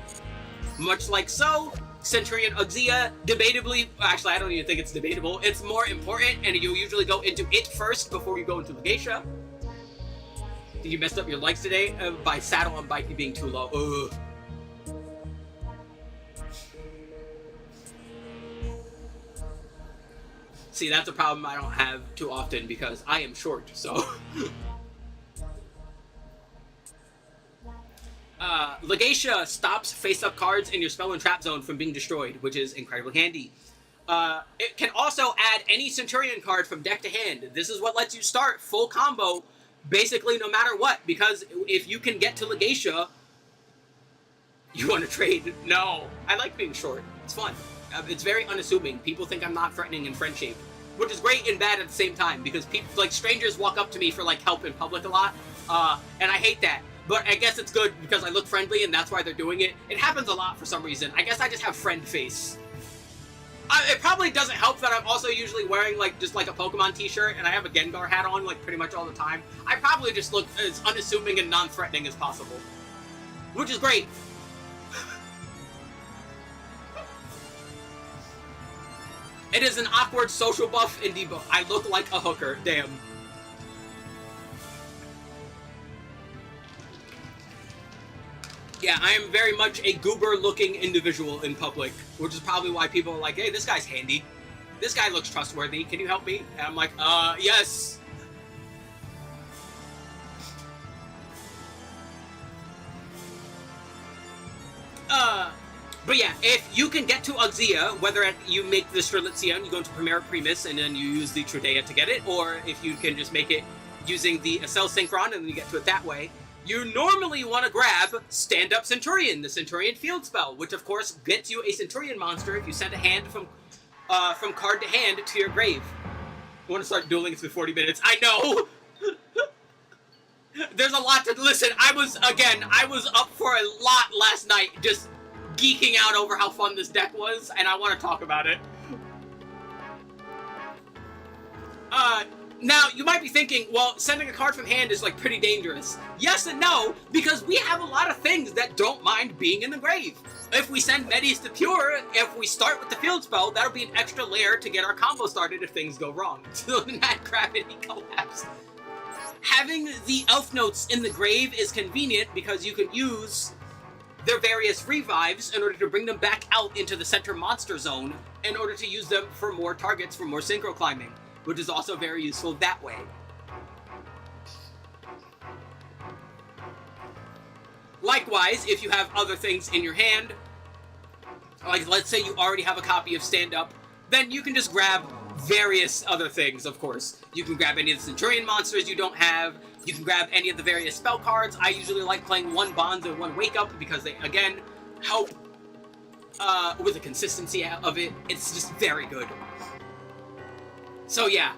Much like so, Centurion Uxia, debatably, actually I don't even think it's debatable, it's more important and you usually go into it first before you go into Legatia. You messed up your legs today by saddle on bike being too low. Ugh. See, that's a problem I don't have too often because I am short, so. Legacia stops face-up cards in your spell and trap zone from being destroyed, which is incredibly handy. It can also add any Centurion card from deck to hand. This is what lets you start full combo, basically no matter what, because if you can get to Legacia, you want to trade. No, I like being short. It's fun. It's very unassuming. People think I'm not threatening in friend shape, which is great and bad at the same time, because people, like, strangers walk up to me for, like, help in public a lot, and I hate that. But I guess it's good because I look friendly and that's why they're doing it. It happens a lot for some reason. I guess I just have friend face. It probably doesn't help that I'm also usually wearing, like, just like a Pokemon t-shirt and I have a Gengar hat on, like, pretty much all the time. I probably just look as unassuming and non-threatening as possible. Which is great. It is an awkward social buff and debuff. I look like a hooker. Damn. Yeah, I am very much a goober-looking individual in public, which is probably why people are like, hey, this guy's handy. This guy looks trustworthy. Can you help me? And I'm like, yes. But yeah, if you can get to Uxia, whether you make the Strelitzia and you go into Primera Primus and then you use the Trudea to get it, or if you can just make it using the Accel Synchron and then you get to it that way, you normally want to grab Stand-Up Centurion, the Centurion field spell, which of course gets you a Centurion monster if you send a hand from card to hand to your grave. I want to start dueling through 40 minutes. I know! There's a lot to listen. I was up for a lot last night, just geeking out over how fun this deck was, and I want to talk about it. Now, you might be thinking, well, sending a card from hand is, like, pretty dangerous. Yes and no, because we have a lot of things that don't mind being in the grave. If we send Metis to Pure, if we start with the field spell, that'll be an extra layer to get our combo started if things go wrong. So, that gravity collapse. Having the Elfnotes in the grave is convenient because you can use their various revives in order to bring them back out into the center monster zone in order to use them for more targets for more synchro climbing, which is also very useful that way. Likewise, if you have other things in your hand, like let's say you already have a copy of Stand Up, then you can just grab various other things, of course. You can grab any of the Centurion monsters you don't have. You can grab any of the various spell cards. I usually like playing one Bonds and one Wake Up because they, again, help with the consistency of it. It's just very good. So yeah,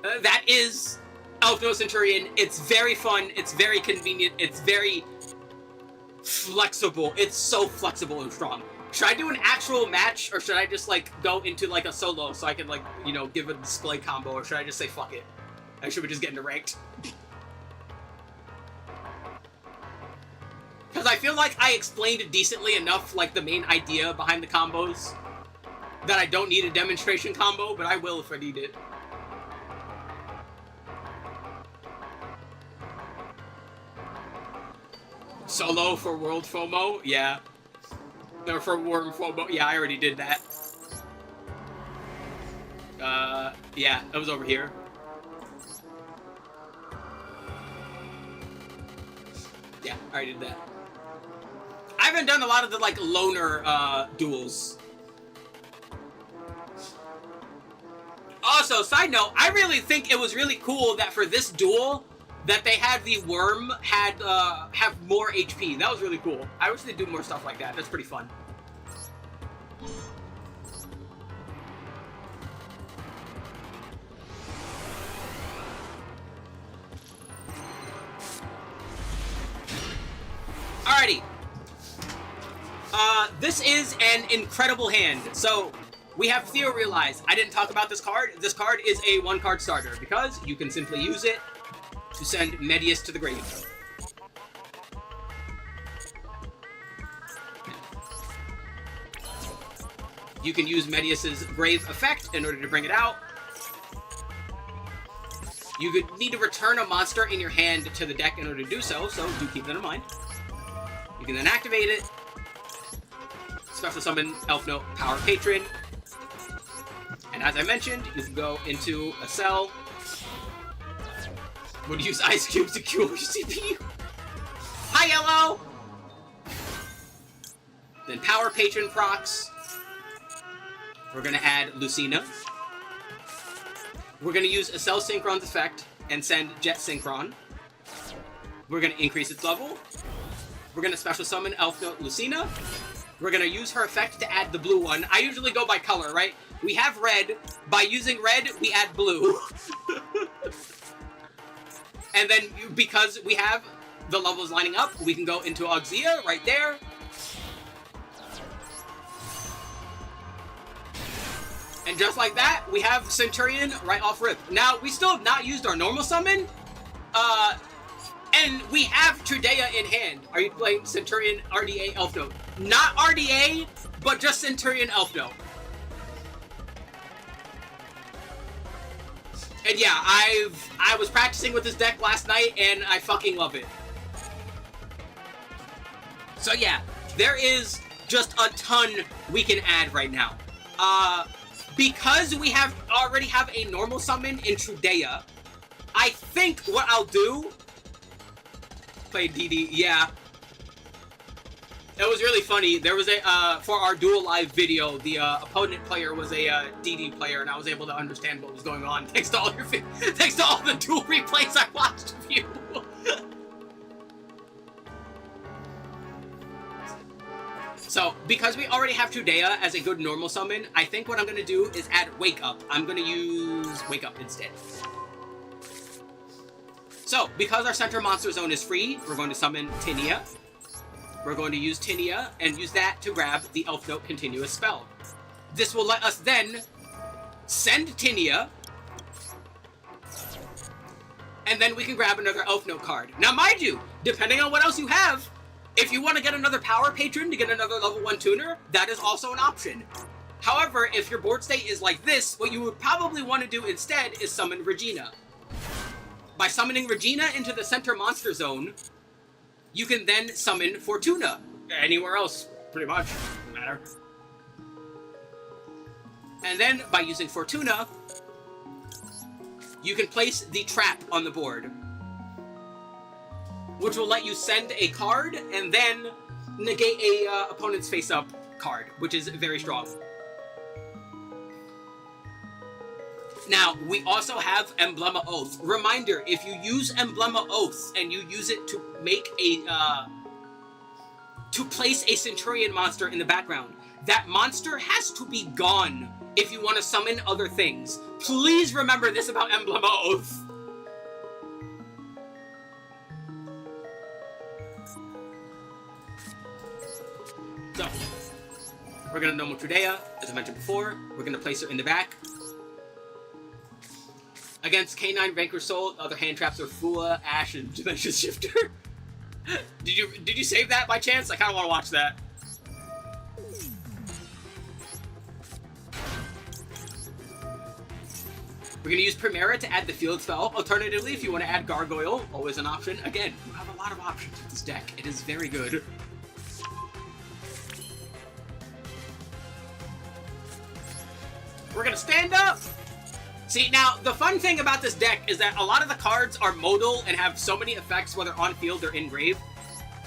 that is Elfnote Centurion. It's very fun. It's very convenient. It's very flexible. It's so flexible and strong. Should I do an actual match, or should I just, like, go into, like, a solo so I can, like, you know, give a display combo, or should I just say fuck it? Or should we just get into ranked? Because I feel like I explained decently enough, like, the main idea behind the combos that I don't need a demonstration combo, but I will if I need it. Solo for World FOMO? Yeah. Or for Worm FOMO? Yeah, I already did that. Yeah, that was over here. Yeah, I already did that. I haven't done a lot of the, like, loner, duels. Also, side note, I really think it was really cool that for this duel, that they had the worm have more HP. That was really cool. I wish they'd do more stuff like that. That's pretty fun. Alrighty. This is an incredible hand. So, we have Theo Realize. I didn't talk about this card. This card is a one-card starter because you can simply use it to send Medius to the grave. You can use Medius's grave effect in order to bring it out. You could need to return a monster in your hand to the deck in order to do so do keep that in mind. You can then activate it. Special summon Elfnote Power Patron. And as I mentioned, you can go into a cell. Would use Ice Cubes to cure your CPU. Hi, Yellow! Then Power Patron procs. We're gonna add Lucina. We're gonna use a Cell Synchron's effect and send Jet Synchron. We're gonna increase its level. We're gonna special summon Elfnote Lucina. We're gonna use her effect to add the blue one. I usually go by color, right? We have red. By using red, we add blue. And then, because we have the levels lining up, we can go into Auxia right there. And just like that, we have Centurion right off rip. Now, we still have not used our normal summon. And we have Trudea in hand. Are you playing Centurion RDA Elfnote? Not RDA, but just Centurion Elfnote. And yeah, I was practicing with this deck last night, and I fucking love it. So yeah, there is just a ton we can add right now. Because we already have a normal summon in Trudea, I think what I'll do... Play DD, yeah. It was really funny. There was a, for our Duel Live video, the opponent player was a DD player, and I was able to understand what was going on thanks to all thanks to all the Duel replays I watched of you. So, because we already have Trudea as a good normal summon, I think what I'm going to do is add Wake Up. I'm going to use Wake Up instead. So, because our center monster zone is free, we're going to summon Tinia. We're going to use Tinia and use that to grab the Elfnote Continuous spell. This will let us then send Tinia, and then we can grab another Elfnote card. Now, mind you, depending on what else you have, if you want to get another Power Patron to get another level 1 tuner, that is also an option. However, if your board state is like this, what you would probably want to do instead is summon Regina. By summoning Regina into the center monster zone, you can then summon Fortuna. Anywhere else, pretty much. Doesn't matter. And then, by using Fortuna, you can place the trap on the board, which will let you send a card and then negate a opponent's face-up card, which is very strong. Now, we also have Emblema Oath. Reminder, if you use Emblema Oath and you use it to make a, to place a Centurion monster in the background, that monster has to be gone if you want to summon other things. Please remember this about Emblema Oath. So, we're going to normal Trudea, as I mentioned before. We're going to place her in the back. Against K9 Vanquish Soul, other hand traps are Fua, Ash, and Dimension Shifter. Did you save that by chance? I kind of want to watch that. We're going to use Primera to add the field spell. Alternatively, if you want to add Gargoyle, always an option. Again, you have a lot of options with this deck. It is very good. We're going to stand up! See, now, the fun thing about this deck is that a lot of the cards are modal and have so many effects, whether on field or in grave.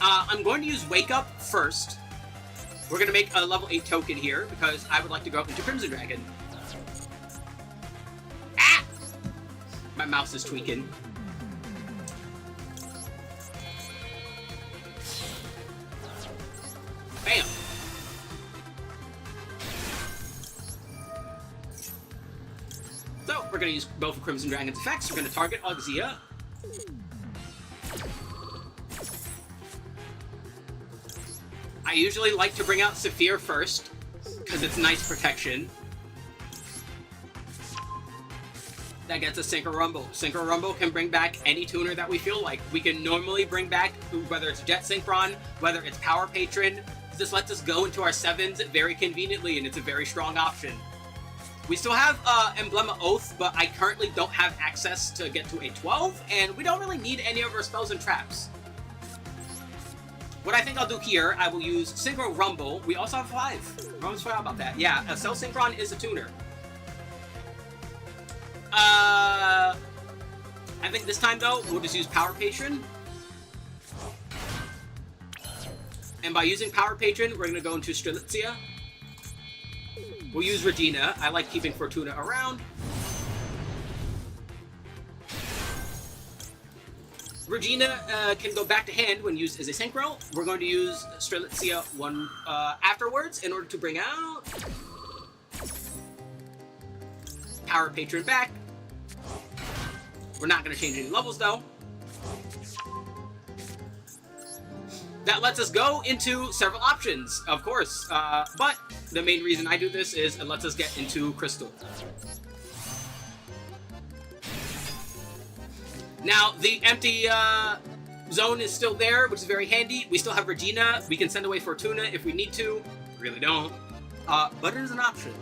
I'm going to use Wake Up first. We're going to make a level 8 token here, because I would like to go up into Crimson Dragon. Ah! My mouse is tweaking. Bam! So, we're going to use both of Crimson Dragon's effects. We're going to target Auxia. I usually like to bring out Saphir first, because it's nice protection. That gets a Synchro Rumble. Synchro Rumble can bring back any tuner that we feel like. We can normally bring back, whether it's Jet Synchron, whether it's Power Patron. This lets us go into our 7s very conveniently, and it's a very strong option. We still have Emblema Oath, but I currently don't have access to get to a 12, and we don't really need any of our spells and traps. What I think I'll do here, I will use Synchro Rumble. We also have 5. I almost forgot about that. Yeah, a Cell Synchron is a tuner. I think this time, though, we'll just use Power Patron. And by using Power Patron, we're going to go into Strelitzia. We'll use Regina. I like keeping Fortuna around. Regina can go back to hand when used as a Synchro. We're going to use Strelitzia one afterwards in order to bring out Power Patron back. We're not going to change any levels, though. That lets us go into several options, of course. But the main reason I do this is it lets us get into Crystal. Now, the empty zone is still there, which is very handy. We still have Regina. We can send away Fortuna if we need to. We really don't. But it is an option.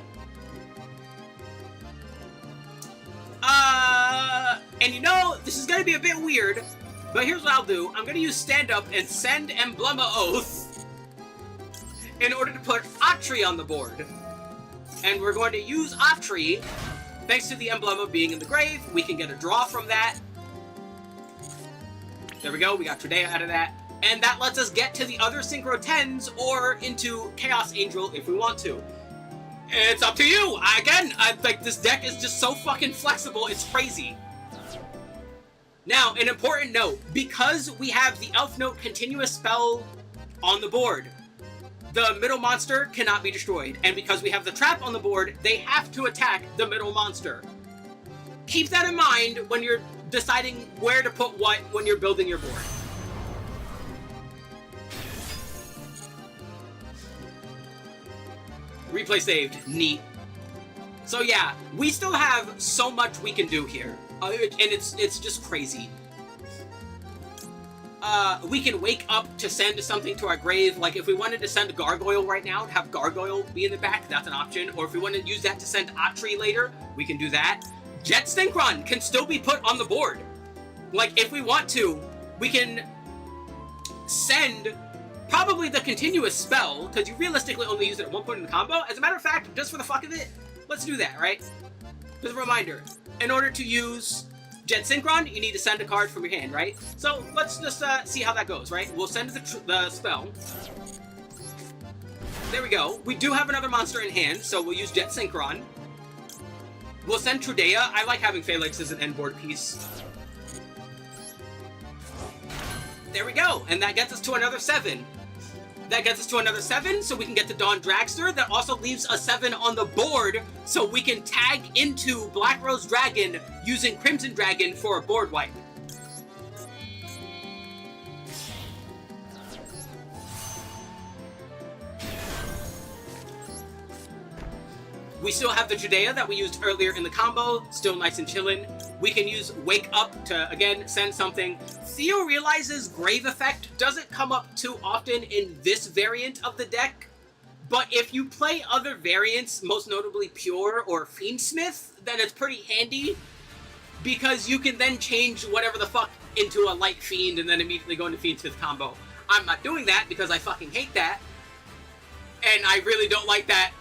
And you know, this is going to be a bit weird, but here's what I'll do. I'm going to use Stand Up and send Emblema Oath in order to put Atri on the board. And we're going to use Atri. Thanks to the Emblema being in the grave, we can get a draw from that. There we go, we got Tridea out of that. And that lets us get to the other Synchro 10s or into Chaos Angel if we want to. It's up to you! Again, like, this deck is just so fucking flexible, it's crazy. Now, an important note, because we have the Elfnote continuous spell on the board, the middle monster cannot be destroyed. And because we have the trap on the board, they have to attack the middle monster. Keep that in mind when you're deciding where to put what when you're building your board. Replay saved. Neat. So yeah, we still have so much we can do here. And it's just crazy. We can wake up to send something to our grave. Like, if we wanted to send Gargoyle right now and have Gargoyle be in the back, that's an option. Or if we want to use that to send Atri later, we can do that. Jet Synchron can still be put on the board. Like, if we want to, we can send probably the continuous spell, because you realistically only use it at one point in the combo. As a matter of fact, just for the fuck of it, let's do that, right? Just a reminder, in order to use Jet Synchron, you need to send a card from your hand, right? So let's just see how that goes, right? We'll send the spell. There we go. We do have another monster in hand, so we'll use Jet Synchron. We'll send Tridea. I like having Phalanx as an end board piece. There we go, and that gets us to another 7. That gets us to another 7, so we can get to Dawn Dragster. That also leaves a 7 on the board, so we can tag into Black Rose Dragon using Crimson Dragon for a board wipe. We still have the Tridea that we used earlier in the combo, still nice and chillin'. We can use Wake Up to, again, send something. Theo Realizes Grave Effect doesn't come up too often in this variant of the deck, but if you play other variants, most notably Pure or Fiendsmith, then it's pretty handy, because you can then change whatever the fuck into a Light Fiend and then immediately go into Fiendsmith combo. I'm not doing that because I fucking hate that, and I really don't like that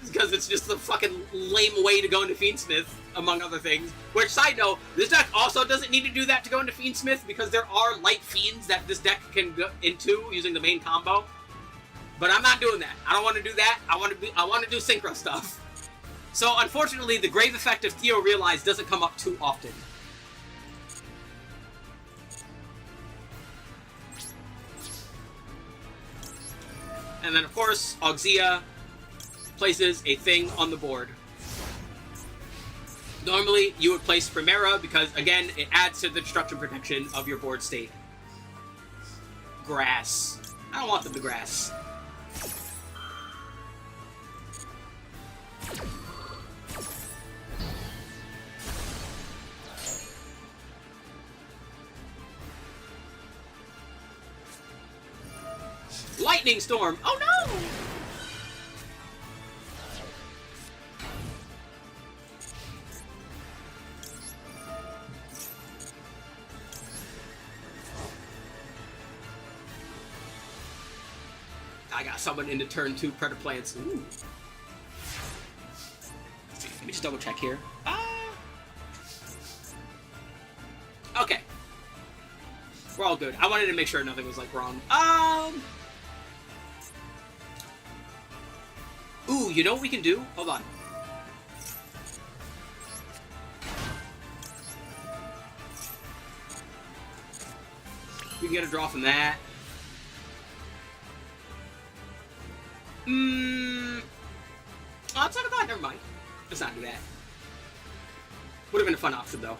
because it's just a fucking lame way to go into Fiendsmith, among other things. Which, side note, this deck also doesn't need to do that to go into Fiendsmith, because there are Light Fiends that this deck can go into using the main combo. But I'm not doing that. I don't want to do that. I want to do Synchro stuff. So, unfortunately, the Grave Effect of Theo Realize doesn't come up too often. And then, of course, Auxia places a thing on the board. Normally, you would place Primera because, again, it adds to the destruction protection of your board state. Grass. I don't want the grass. Lightning Storm! Oh no! I got someone into turn 2 Predator Plants. Ooh. Let me just double check here. Okay. We're all good. I wanted to make sure nothing was, like, wrong. Ooh, you know what we can do? Hold on. We can get a draw from that. Oh, let's talk about it. Never mind. Let's not do that. Would have been a fun option, though.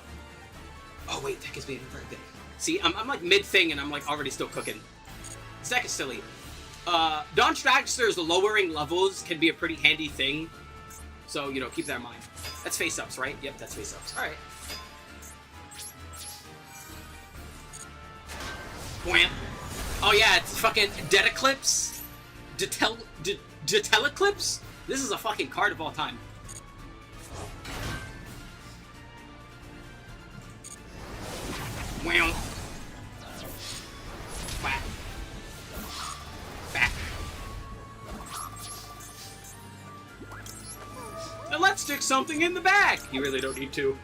Oh, wait. That gives me a very good... See, I'm like mid-thing, and I'm, like, already still cooking. This deck is silly. Dawn Stragster's lowering levels can be a pretty handy thing. So, you know, keep that in mind. That's face-ups, right? Yep, that's face-ups. Alright. Wham. Oh, yeah, it's fucking Dead Eclipse. Detel Eclipse? This is a fucking card of all time. Wham. Whack. Back. Now let's stick something in the back. You really don't need to.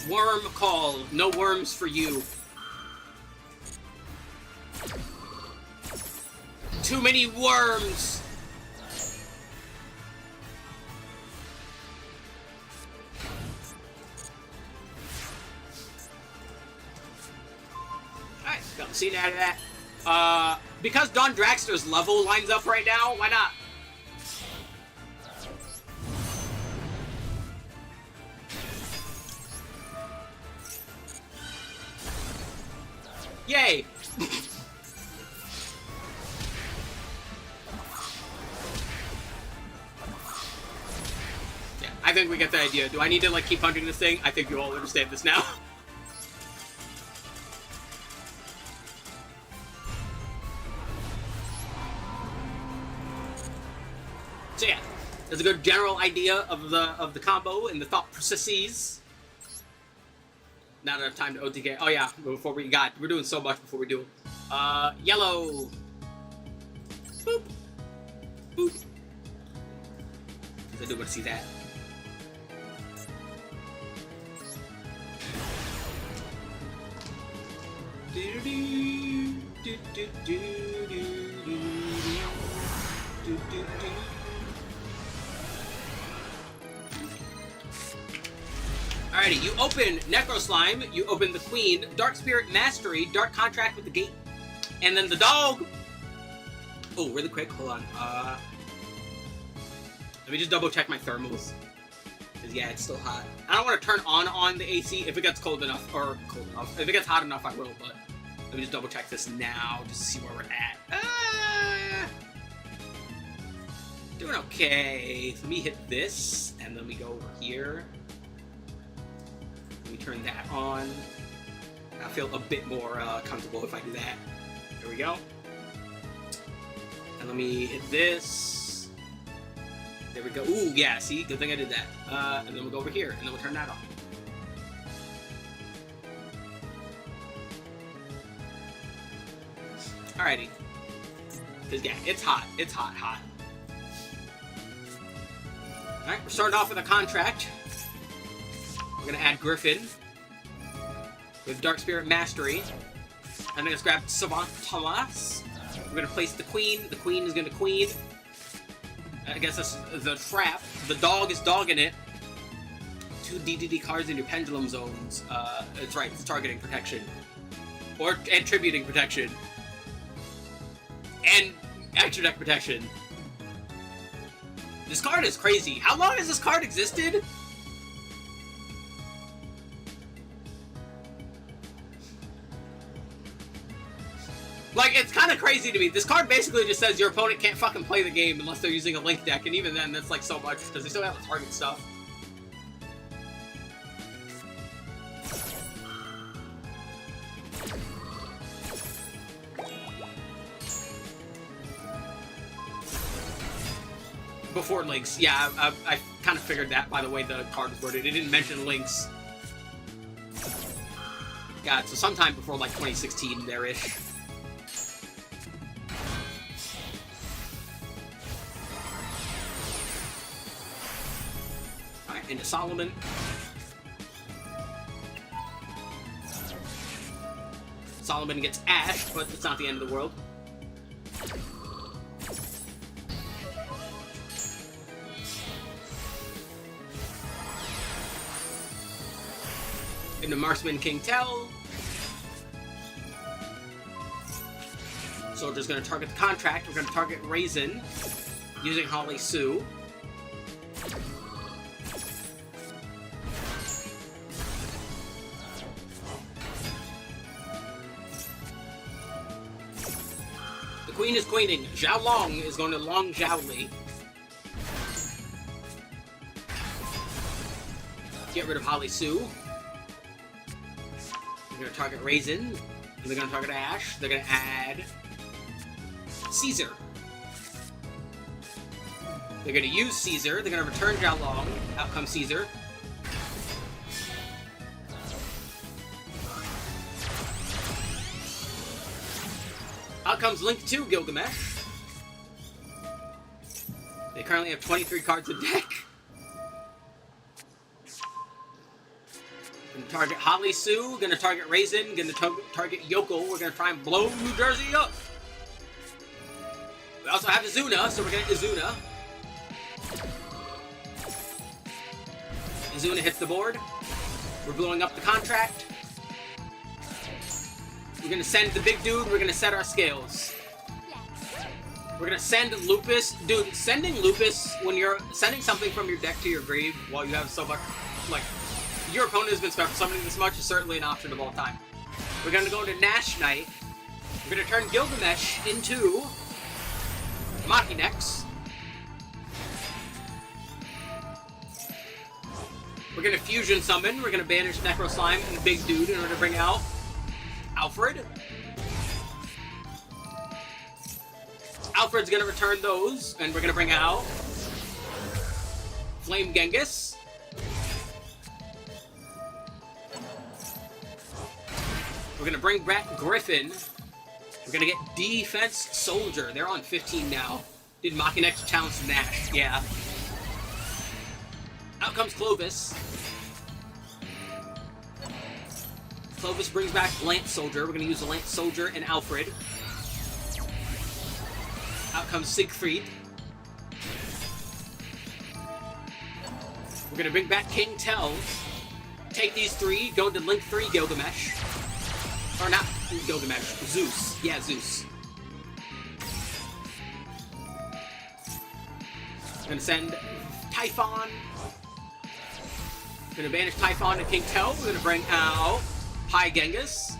Worm call. No worms for you. Too many worms. Alright, got the scene out of that. Because Dawn Dragster's level lines up right now, why not? Yay! Yeah, I think we get the idea. Do I need to, like, keep hunting this thing? I think you all understand this now. So yeah, there's a good general idea of the combo and the thought processes. Not enough time to OTK. Oh yeah, before we're doing so much before we do. Yellow. Boop. Boop. I do want to see that. Alrighty, you open Necro Slime, you open the Queen, Dark Spirit Mastery, Dark Contract with the Gate, and then the dog. Oh, really quick, hold on. Let me just double check my thermals. Cause yeah, it's still hot. I don't want to turn on the AC if it gets cold enough, If it gets hot enough, I will, but let me just double check this now just to see where we're at. Doing okay. So let me hit this, and then we go over here. Let me turn that on. I feel a bit more comfortable if I do that. There we go. And let me hit this. There we go. Ooh, yeah, see? Good thing I did that. And then we'll go over here, and then we'll turn that on. Alrighty. Because, yeah, it's hot. It's hot, hot. Alright, we're starting off with a contract. We're going to add Griffin with Dark Spirit Mastery. And then let's grab Savant Thomas. We're going to place the Queen. The Queen is going to Queen. I guess that's the trap. The dog is dogging it. 2 DDD cards in your pendulum zones. That's right, it's targeting protection. And tributing protection. And extra deck protection. This card is crazy. How long has this card existed? Like, it's kind of crazy to me. This card basically just says your opponent can't fucking play the game unless they're using a Link deck, and even then, that's like so much, because they still have the target stuff. Before Links. Yeah, I kind of figured that by the way the card was worded. It didn't mention Links. God, so sometime before, like, 2016 there-ish. Alright, into Solomon. Solomon gets ashed, but it's not the end of the world. Into Marksman King Tell. Soldier's gonna target the contract. We're gonna target Raisin using Holly Sue. The Queen is queening. Zhao Long is going to Long Zhao Li. Get rid of Holly Sue. They're going to target Raisin. And they're going to target Ash. They're going to add Caesar. They're going to use Caesar. They're going to return Zhao Long. Out comes Caesar. Out comes Link 2 Gilgamesh. They currently have 23 cards in deck. Gonna target Holly Sue, gonna target Raisin, gonna target Yokel. We're gonna try and blow New Jersey up. We also have Izuna, so we're gonna Izuna. Izuna hits the board. We're blowing up the contract. We're gonna send the big dude, we're gonna set our scales. We're gonna send Lupus. Dude, sending Lupus when you're sending something from your deck to your grave while you have so much, like, your opponent has been special summoning this much is certainly an option of all time. We're gonna go into Nash Knight. We're gonna turn Gilgamesh into Machinex. We're gonna fusion summon. We're gonna banish Necro Slime and the big dude in order to bring out Alfred. Alfred's gonna return those, and we're gonna bring out Flame Genghis. We're gonna bring back Griffin. We're gonna get Defense Soldier. They're on 15 now. Did Machinex challenge Nash? Yeah. Out comes Clovis. Clovis brings back Lance Soldier. We're gonna use the Lance Soldier and Alfred. Out comes Siegfried. We're gonna bring back King Tell. Take these three, go to Link 3 Gilgamesh. Or not Gilgamesh, Zeus. Yeah, Zeus. Gonna send Typhon. Gonna banish Typhon to King Tell. We're gonna bring out High Genghis.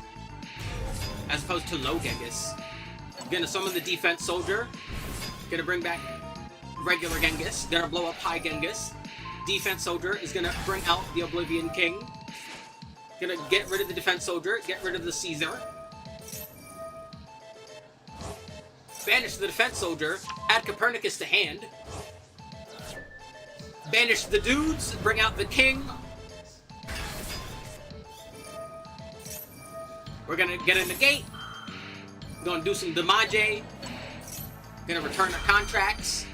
As opposed to Low Genghis. Gonna summon the Defense Soldier. Gonna bring back regular Genghis. Gonna blow up High Genghis. Defense Soldier is gonna bring out the Oblivion King. Gonna get rid of the Defense Soldier. Get rid of the Caesar. Banish the Defense Soldier. Add Copernicus to hand. Banish the dudes. Bring out the King. We're gonna get a negate. Gonna do some damage. Gonna return our contracts.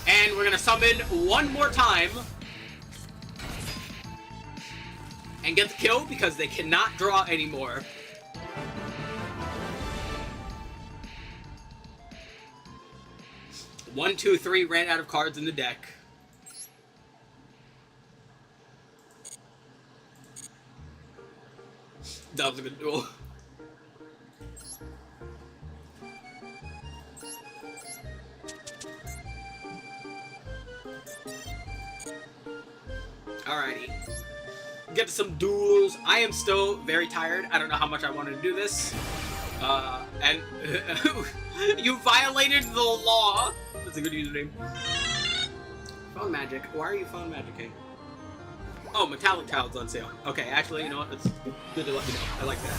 And we're gonna summon one more time. And get the kill because they cannot draw anymore. One, two, three ran out of cards in the deck. That was a good duel. Alrighty. Get to some duels. I am still very tired. I don't know how much I wanted to do this. And you violated the law. That's a good username. Phone Magic. Why are you Phone Magicking? Oh, Metallic Child's on sale. Okay, actually, you know what? That's good to let me know. I like that.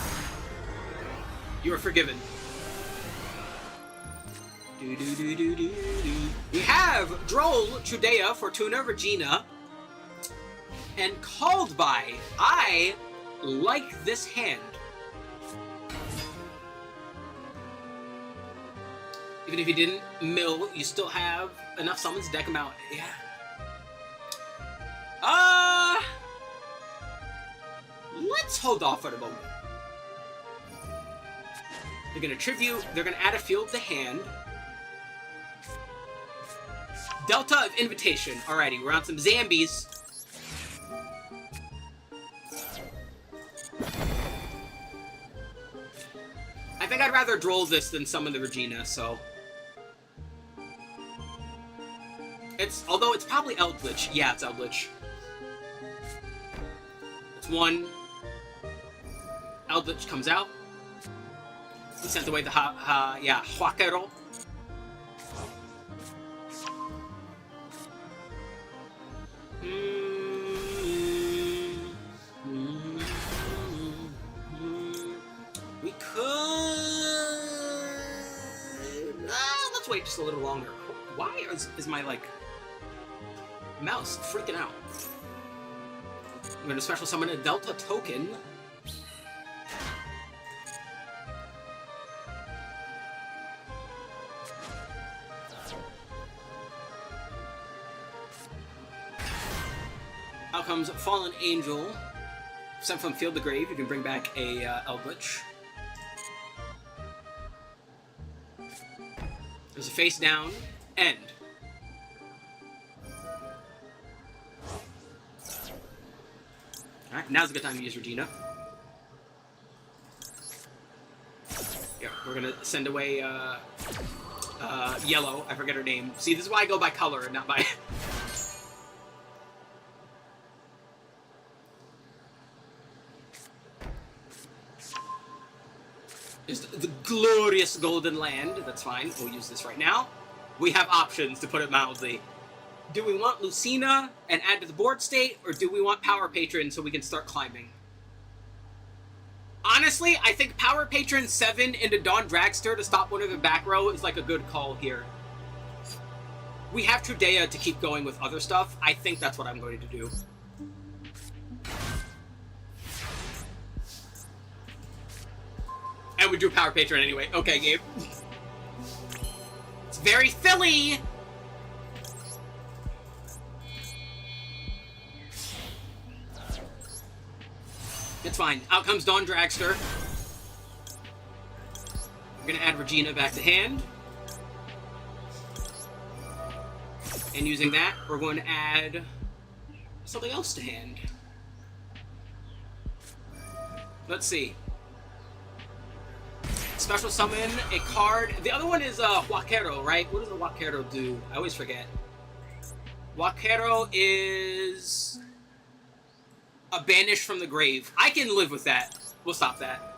You are forgiven. We have Droll, Trudea, Fortuna, Regina, and Called By. I like this hand. Even if you didn't mill, you still have enough summons to deck them out. Yeah. Let's hold off for the moment. They're gonna tribute, they're gonna add a field to hand. Delta of Invitation. Alrighty, we're on some Zambies. I think I'd rather Droll this than summon the Regina, so... although it's probably Eldritch. Yeah, it's Eldritch. It's one. Eldritch comes out. He sent away the Huaquero. We could... let's wait just a little longer. Why is my, like, mouse freaking out? I'm going to special summon a Delta token. Out comes Fallen Angel. Sent from Field to Grave. You can bring back a Eldritch. There's a face down. End. Alright, now's a good time to use Regina. Yeah, we're gonna send away Yellow. I forget her name. See, this is why I go by color and not by... Just the glorious golden land. That's fine. We'll use this right now. We have options, to put it mildly. Do we want Lucina and add to the board state, or do we want Power Patron so we can start climbing? Honestly, I think Power Patron 7 into Dawn Dragster to stop one of the back row is like a good call here. We have Trudea to keep going with other stuff. I think that's what I'm going to do. And we drew Power Patron anyway. Okay, Gabe. It's very Philly! It's fine. Out comes Dawn Dragster. We're gonna add Regina back to hand. And using that, we're going to add something else to hand. Let's see. Special summon a card. The other one is Huaquero, right? What does a Huaquero do? I always forget. Huaquero is a banish from the grave. I can live with that. We'll stop that.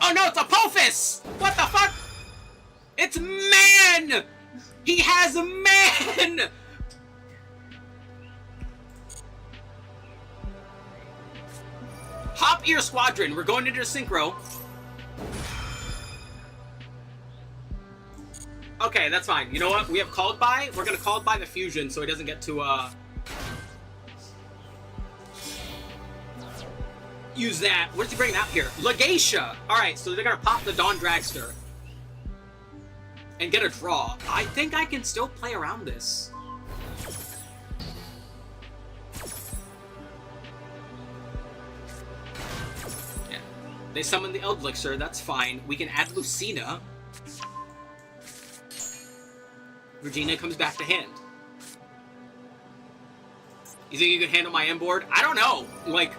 Oh no, it's Apophis! What the fuck? It's Man! He has a Man! Hop Ear Squadron. We're going into Synchro. Okay, that's fine. You know what? We have Called By. We're going to Called By the Fusion so he doesn't get to, use that. What is he bringing out here? Legacia. Alright, so they're going to pop the Dawn Dragster. And get a draw. I think I can still play around this. Yeah. They summon the Eldlixir. That's fine. We can add Lucina. Regina comes back to hand. You think you can handle my end board? I don't know. Like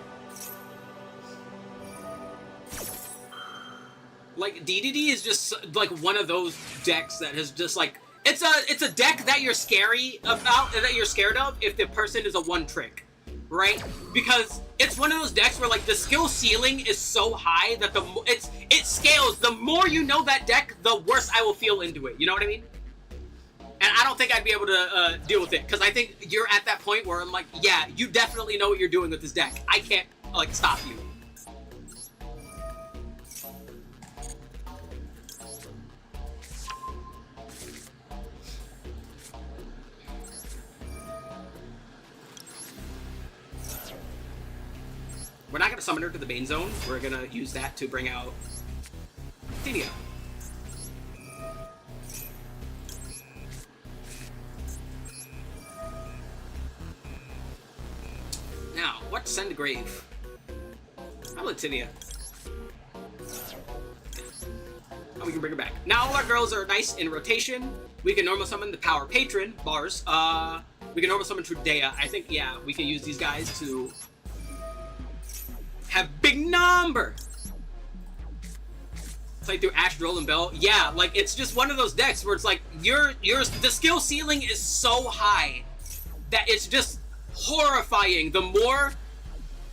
DDD is just like one of those decks that has just like it's a deck that you're scary about, that you're scared of if the person is a one trick, right? Because it's one of those decks where like the skill ceiling is so high that it scales. The more you know that deck, the worse I will feel into it. You know what I mean? And I don't think I'd be able to deal with it, because I think you're at that point where I'm like, yeah, you definitely know what you're doing with this deck. I can't, like, stop you. We're not gonna summon her to the main zone. We're gonna use that to bring out Thenia. Now, what Send to Grave? I'll let Thenia. And we can bring her back. Now all our girls are nice in rotation. We can normal summon the Power Patron, bars. We can normal summon Trudea. I think, yeah, we can use these guys to have big number. Play through Ash, Droll, and Bell. Yeah, like, it's just one of those decks where it's like, the skill ceiling is so high that it's just horrifying. The more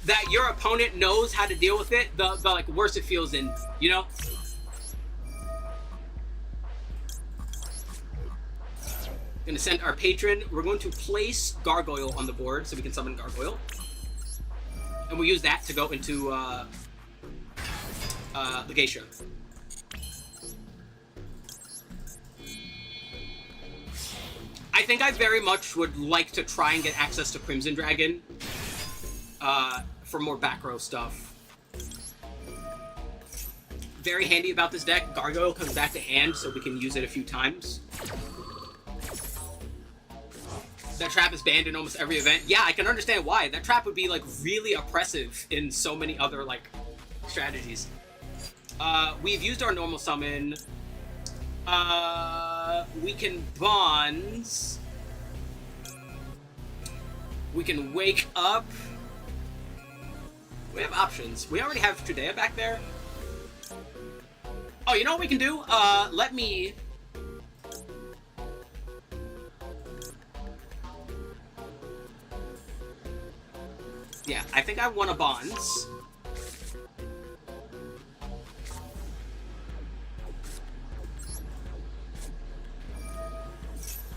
that your opponent knows how to deal with it, the like, worse it feels in, you know? Gonna send our patron. We're going to place Gargoyle on the board so we can summon Gargoyle. And we'll use that to go into Legatia. I think I very much would like to try and get access to Crimson Dragon for more back row stuff. Very handy about this deck. Gargoyle comes back to hand so we can use it a few times. That trap is banned in almost every event. Yeah, I can understand why. That trap would be, like, really oppressive in so many other, like, strategies. We've used our normal summon. We can bonds. We can wake up. We have options. We already have Trudea back there. Oh, you know what we can do? Let me... Yeah, I think I want a bonds.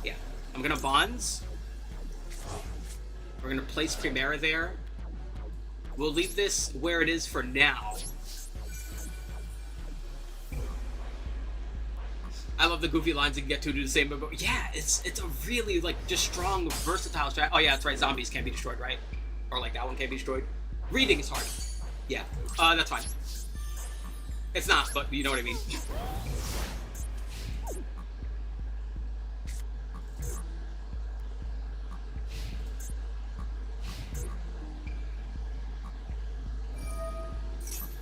Yeah, I'm gonna bonds. We're gonna place Primera there. We'll leave this where it is for now. I love the goofy lines you can get to do the same, but yeah, it's a really, like, just strong, versatile strat. Oh yeah, that's right, zombies can't be destroyed, right? Or, like, that one can't be destroyed. Reading is hard. Yeah. That's fine. It's not, but you know what I mean.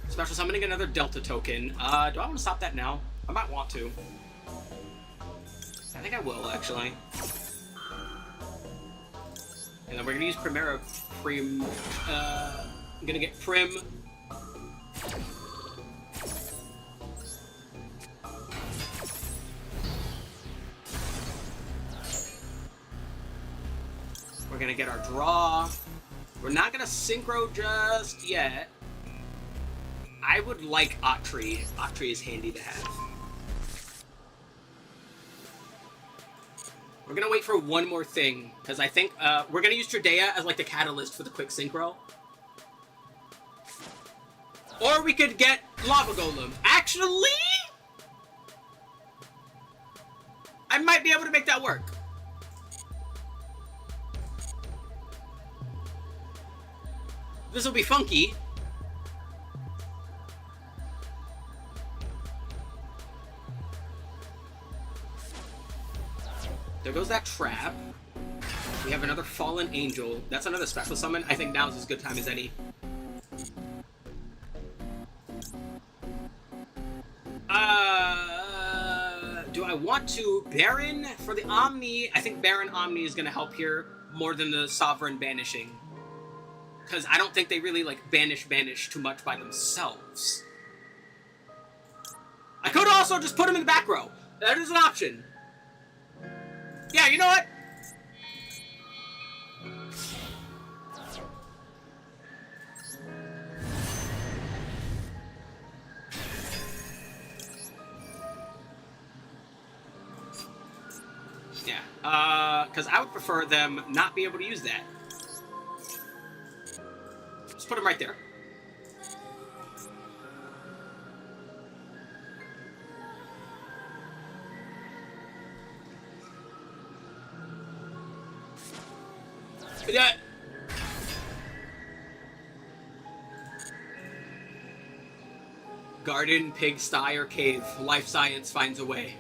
Special summoning another Delta token. Do I want to stop that now? I might want to. I think I will, actually. And then we're gonna use Primera Prim. I'm gonna get Prim. We're gonna get our draw. We're not gonna synchro just yet. I would like Atri. Atri is handy to have. We're gonna wait for one more thing, because I think we're gonna use Trudea as like the catalyst for the quick synchro. Or we could get Lava Golem. Actually, I might be able to make that work. This will be funky. There goes that trap. We have another Fallen Angel. That's another special summon. I think now is as good time as any. Do I want to Baron for the Omni? I think Baron Omni is going to help here more than the Sovereign Banishing. Because I don't think they really, like, banish too much by themselves. I could also just put them in the back row. That is an option. Yeah, you know what? Yeah, because I would prefer them not be able to use that. Just put them right there. Garden, pigsty, or cave. Life science finds a way.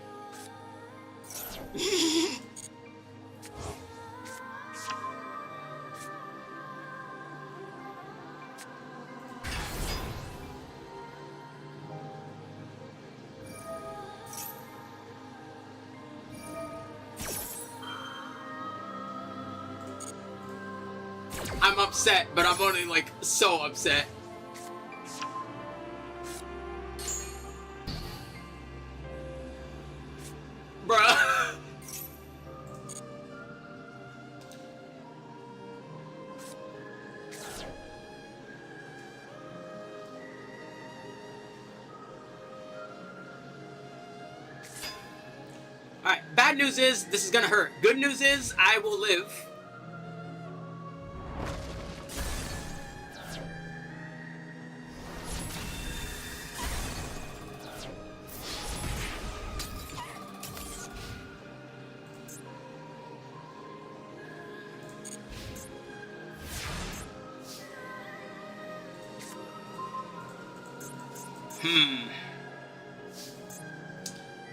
I'm upset, but I'm only, like, so upset. Bruh. Alright, bad news is, this is gonna hurt. Good news is, I will live.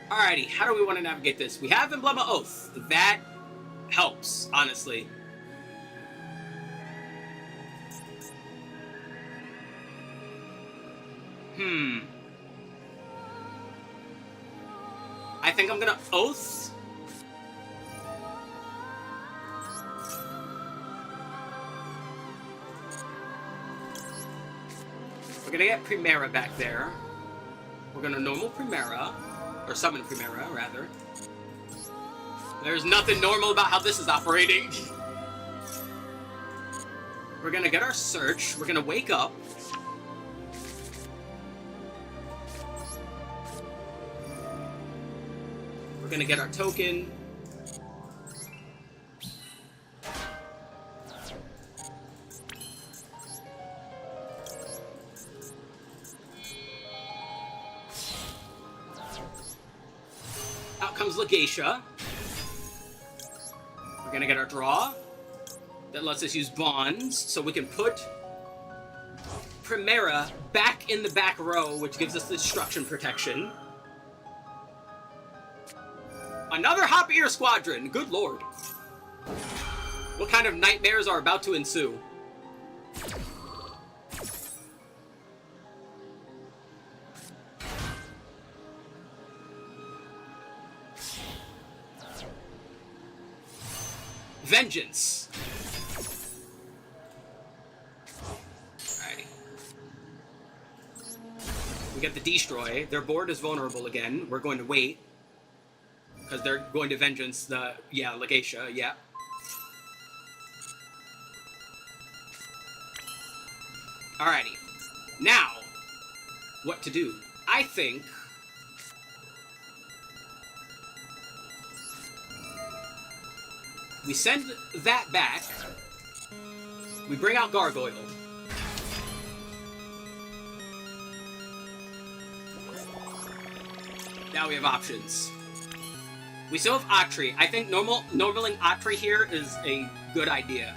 Alrighty, how do we want to navigate this? We have Emblem of Oath. That helps, honestly. I think I'm gonna Oath. We're gonna get Primera back there. We're gonna normal Primera. Or summon Primera, rather. There's nothing normal about how this is operating. We're gonna get our search. We're gonna wake up. We're gonna get our token. Out comes Legacia. We're gonna get our draw. That lets us use bonds, so we can put Primera back in the back row, which gives us destruction protection. Another Hop Ear Squadron! Good lord. What kind of nightmares are about to ensue? Vengeance! Alrighty. We get the Destroy. Their board is vulnerable again. We're going to wait. Because they're going to Vengeance the... Yeah, Legacia, yeah. Alrighty. Now, what to do? I think... we send that back. We bring out Gargoyle. Now we have options. We still have Atri. I think normaling Atri here is a good idea.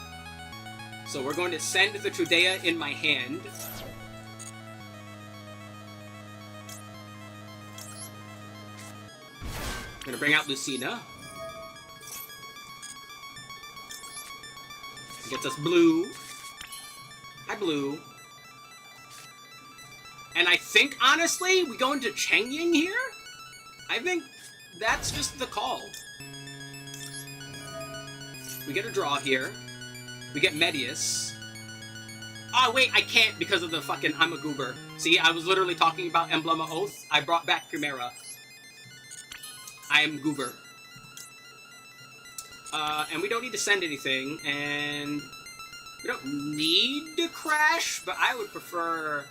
So we're going to send the Trudea in my hand. I'm going to bring out Lucina. Gets us blue. Hi, blue. And I think, honestly, we go into Changying here? I think that's just the call. We get a draw here. We get Medius. Oh, wait, I can't because of the fucking I'm a goober. See, I was literally talking about Emblem of Oath. I brought back Primera. I am goober. And we don't need to send anything, and we don't need to crash, but I would prefer...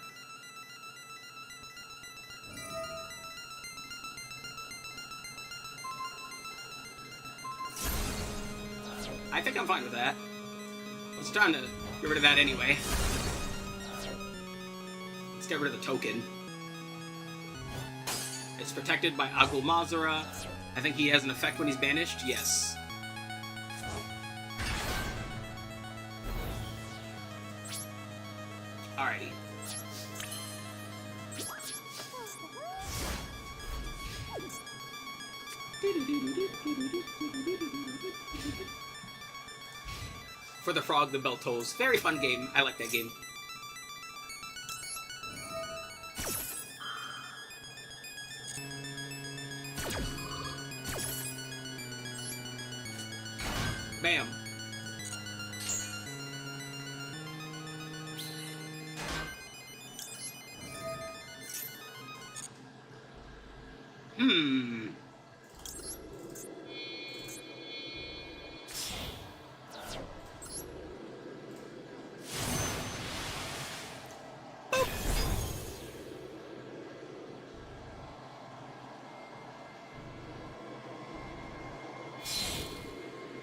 I think I'm fine with that. I was trying to get rid of that anyway. Let's get rid of the token. It's protected by Agul Mazara. I think he has an effect when he's banished. Yes. Alrighty. For the frog, the bell tolls. Very fun game. I like that game. Bam.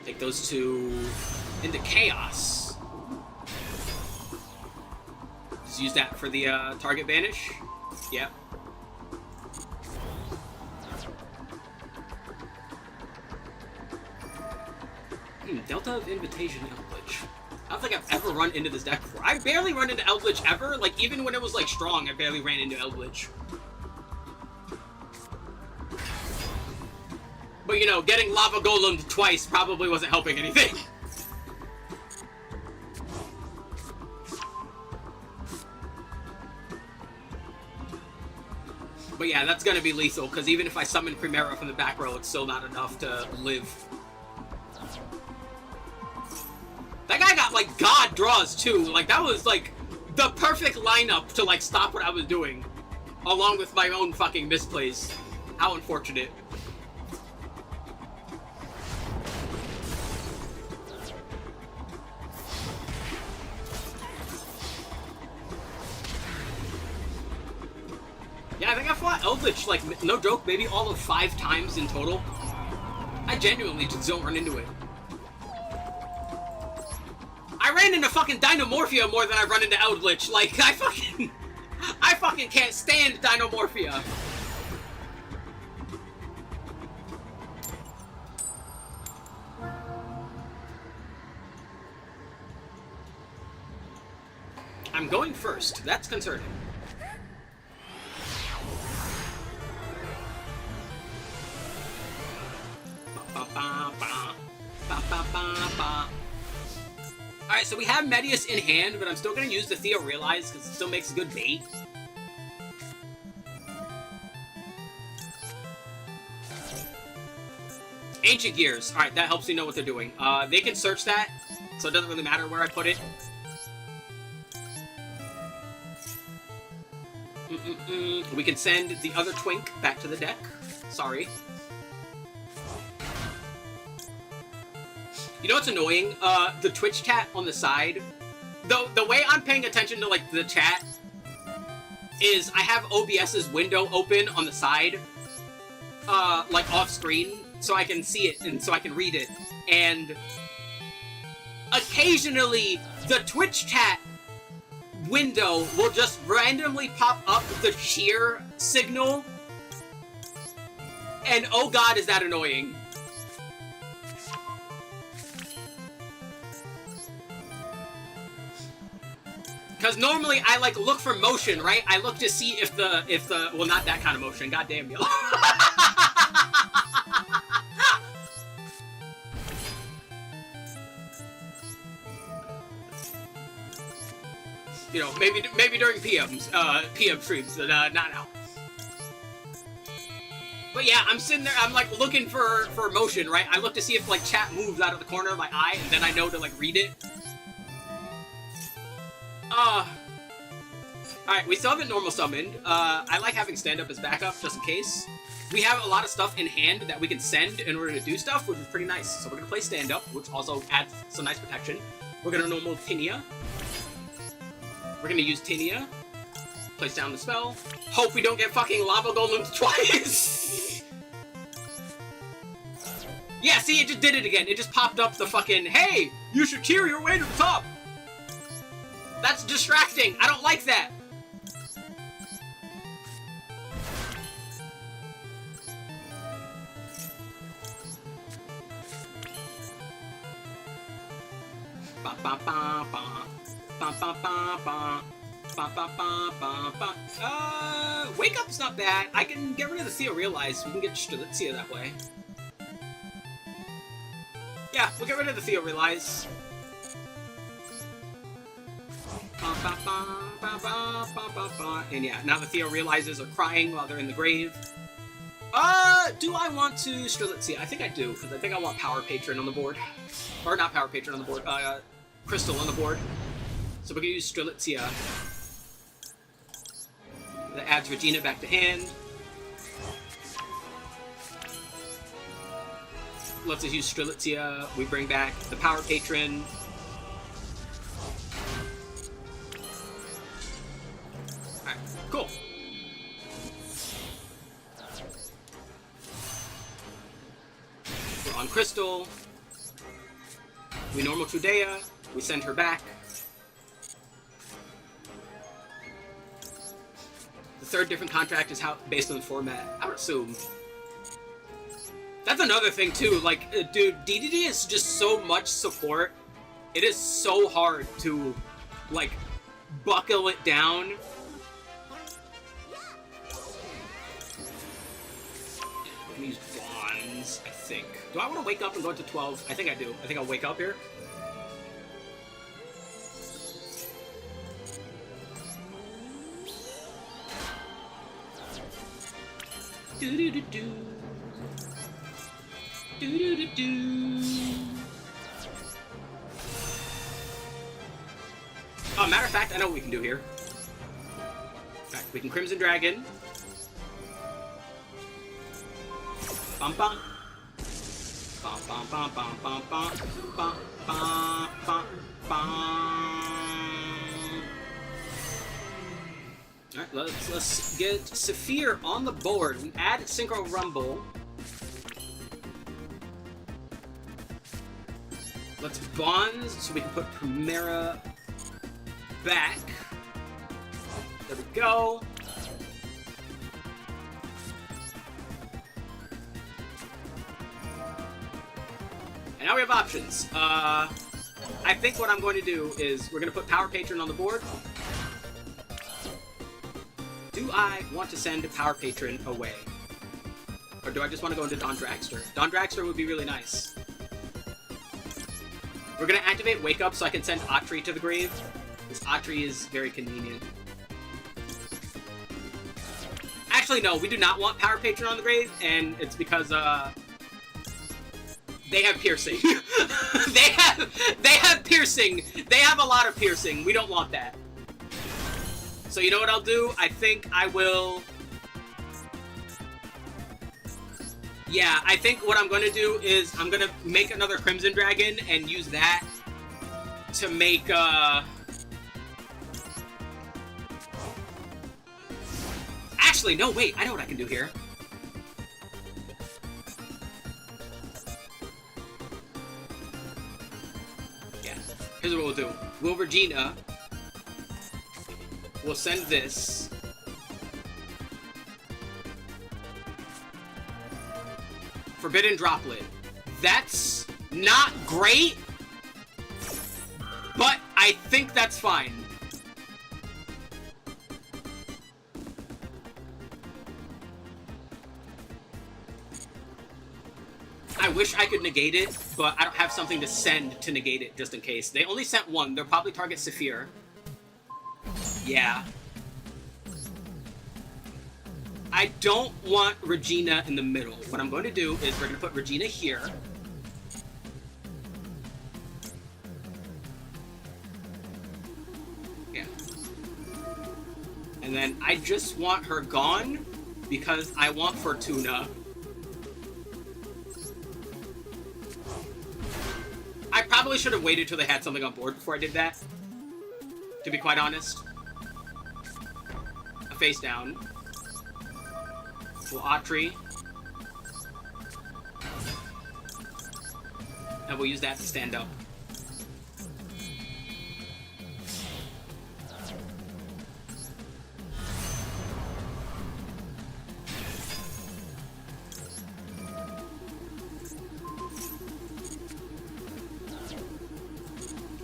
Take those two into chaos. Just use that for the target banish. Yep. Delta of Invitation Eldritch. I don't think I've ever run into this deck before. I barely run into Eldritch ever. Like, even when it was, like, strong, I barely ran into Eldritch. But, you know, getting Lava Golemed twice probably wasn't helping anything. But yeah, that's gonna be lethal, because even if I summon Primera from the back row, it's still not enough to live. That guy got, like, God draws, too. Like, that was, like, the perfect lineup to, like, stop what I was doing. Along with my own fucking misplays. How unfortunate. Yeah, I think I fought Eldritch, like, no joke, maybe all of 5 times in total. I genuinely just don't run into it. I ran into fucking Dinomorphia more than I run into Eldritch. Like, I fucking can't stand Dinomorphia. I'm going first. That's concerning. Alright, so we have Medius in hand, but I'm still going to use the Theo Realize because it still makes good bait. Ancient Gears. Alright, that helps me know what they're doing. They can search that, so it doesn't really matter where I put it. We can send the other Twink back to the deck. Sorry. You know what's annoying? The Twitch chat on the side. The way I'm paying attention to, like, the chat is I have OBS's window open on the side, like, off screen, so I can see it and so I can read it. And occasionally, the Twitch chat window will just randomly pop up the cheer signal. And oh god, is that annoying. Because normally I, like, look for motion, right? I look to see if the, well, not that kind of motion. Goddamn, yo. You know, maybe during PMs, PM streams, not now. But yeah, I'm sitting there, I'm, like, looking for motion, right? I look to see if, like, chat moves out of the corner of my eye, and then I know to, like, read it. Alright, we still haven't normal summoned. I like having stand-up as backup, just in case. We have a lot of stuff in hand that we can send in order to do stuff, which is pretty nice. So we're gonna play stand-up, which also adds some nice protection. We're gonna normal Tinia. We're gonna use Tinia. Place down the spell. Hope we don't get fucking Lava Golems twice! Yeah, see, it just did it again. It just popped up the fucking, hey, you should cheer your way to the top! That's distracting. I don't like that. Ba ba ba ba. Ba ba ba ba. Ba ba ba ba ba. Wake Up's not bad. I can get rid of the Theo Realize. We can get Strelitzia that way. Yeah, we'll get rid of the Theo Realize. And yeah, now the Theo Realizes are crying while they're in the grave. Do I want to Strelitzia? I think I do, because I think I want Power Patron on the board. Or not Power Patron on the board, Crystal on the board. So we're going to use Strelitzia. That adds Regina back to hand. Lets us use Strelitzia. We bring back the Power Patron. Alright, cool. We're on Crystal. We normal Trudea. We send her back. The third different contract is how based on the format, I would assume. That's another thing too, like, dude, DDD is just so much support. It is so hard to, like, buckle it down. I'm gonna use Bonds, I think. Do I want to wake up and go to 12? I think I do. I think I'll wake up here. Do-do-do-do. Do-do-do-do. Oh, matter of fact, I know what we can do here. In fact, we can Crimson Dragon. Bum bum. Bum bum bum bum bum bum bum bum bum bum. Alright, let's get Saphir on the board. We add Synchro Rumble. Let's Bonds so we can put Primera back. There we go. And now we have options. I think what I'm going to do is we're going to put Power Patron on the board. Do I want to send Power Patron away? Or do I just want to go into Don Dragster? Don Dragster would be really nice. We're going to activate Wake Up so I can send Autry to the grave. This Autry is very convenient. Actually, no, we do not want Power Patron on the grave, and it's because, they have piercing. they have piercing. They have a lot of piercing. We don't want that. So you know what I'll do? I think I will... Yeah, I think what I'm going to do is I'm going to make another Crimson Dragon and use that to make, Actually, no, wait. I know what I can do here. Yeah. Here's what we'll do. We'll Regina. We'll send this. Forbidden Droplet. That's not great, but I think that's fine. I wish I could negate it, but I don't have something to send to negate it just in case. They only sent one. They'll probably target Saphir. Yeah. I don't want Regina in the middle. What I'm going to do is we're going to put Regina here. Yeah. And then I just want her gone because I want Fortuna. I probably should have waited till they had something on board before I did that, to be quite honest. A face down. We'll Autry. And we'll use that to stand up.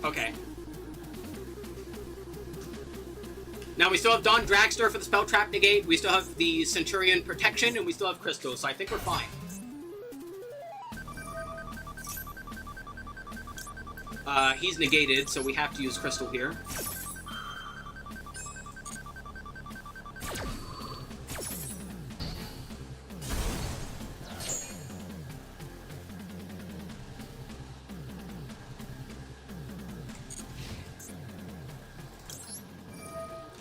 Okay. Now we still have Don Dragster for the Spell Trap Negate, we still have the Centurion Protection, and we still have Crystal, so I think we're fine. He's negated, so we have to use Crystal here.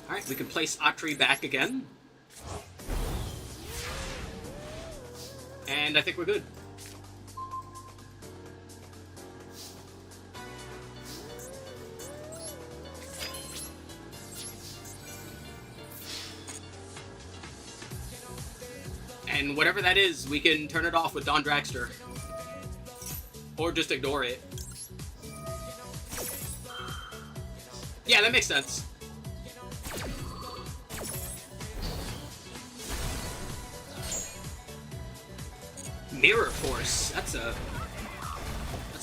Alright, we can place Atri back again. And I think we're good. And whatever that is, we can turn it off with Dawn Dragster. Or just ignore it. Yeah, that makes sense. Mirror Force. That's a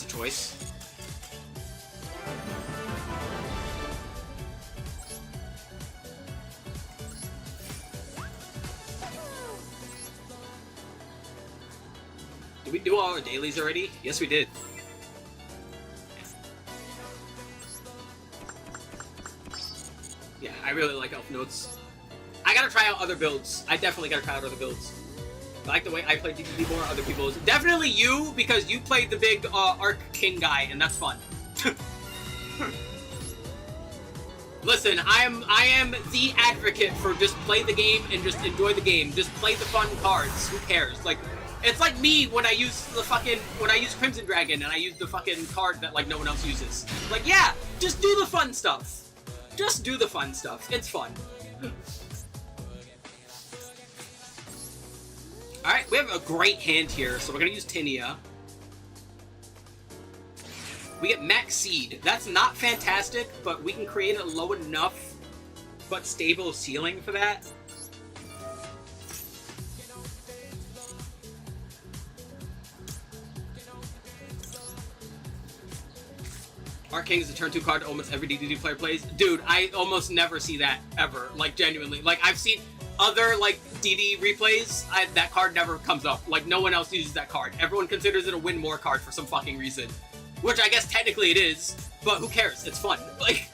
choice. Did we do all our dailies already? Yes, we did. Yeah, I really like Elfnotes. I gotta try out other builds. I definitely gotta try out other builds. I like the way I play DDD more, other people's. Definitely you, because you played the big Arc King guy, and that's fun. Listen, I am the advocate for just play the game and just enjoy the game. Just play the fun cards. Who cares? Like, it's like me when I use Crimson Dragon and I use the fucking card that like no one else uses. Like, yeah, just do the fun stuff. Just do the fun stuff. It's fun. Alright, we have a great hand here, so we're gonna use Tinia. We get Max Seed. That's not fantastic, but we can create a low enough but stable ceiling for that. Arc King is a turn 2 card almost every DDD player plays. Dude, I almost never see that, ever. Like, genuinely. Like, I've seen other, like, DD replays, that card never comes up. Like, no one else uses that card. Everyone considers it a win more card for some fucking reason. Which I guess technically it is, but who cares? It's fun. Like...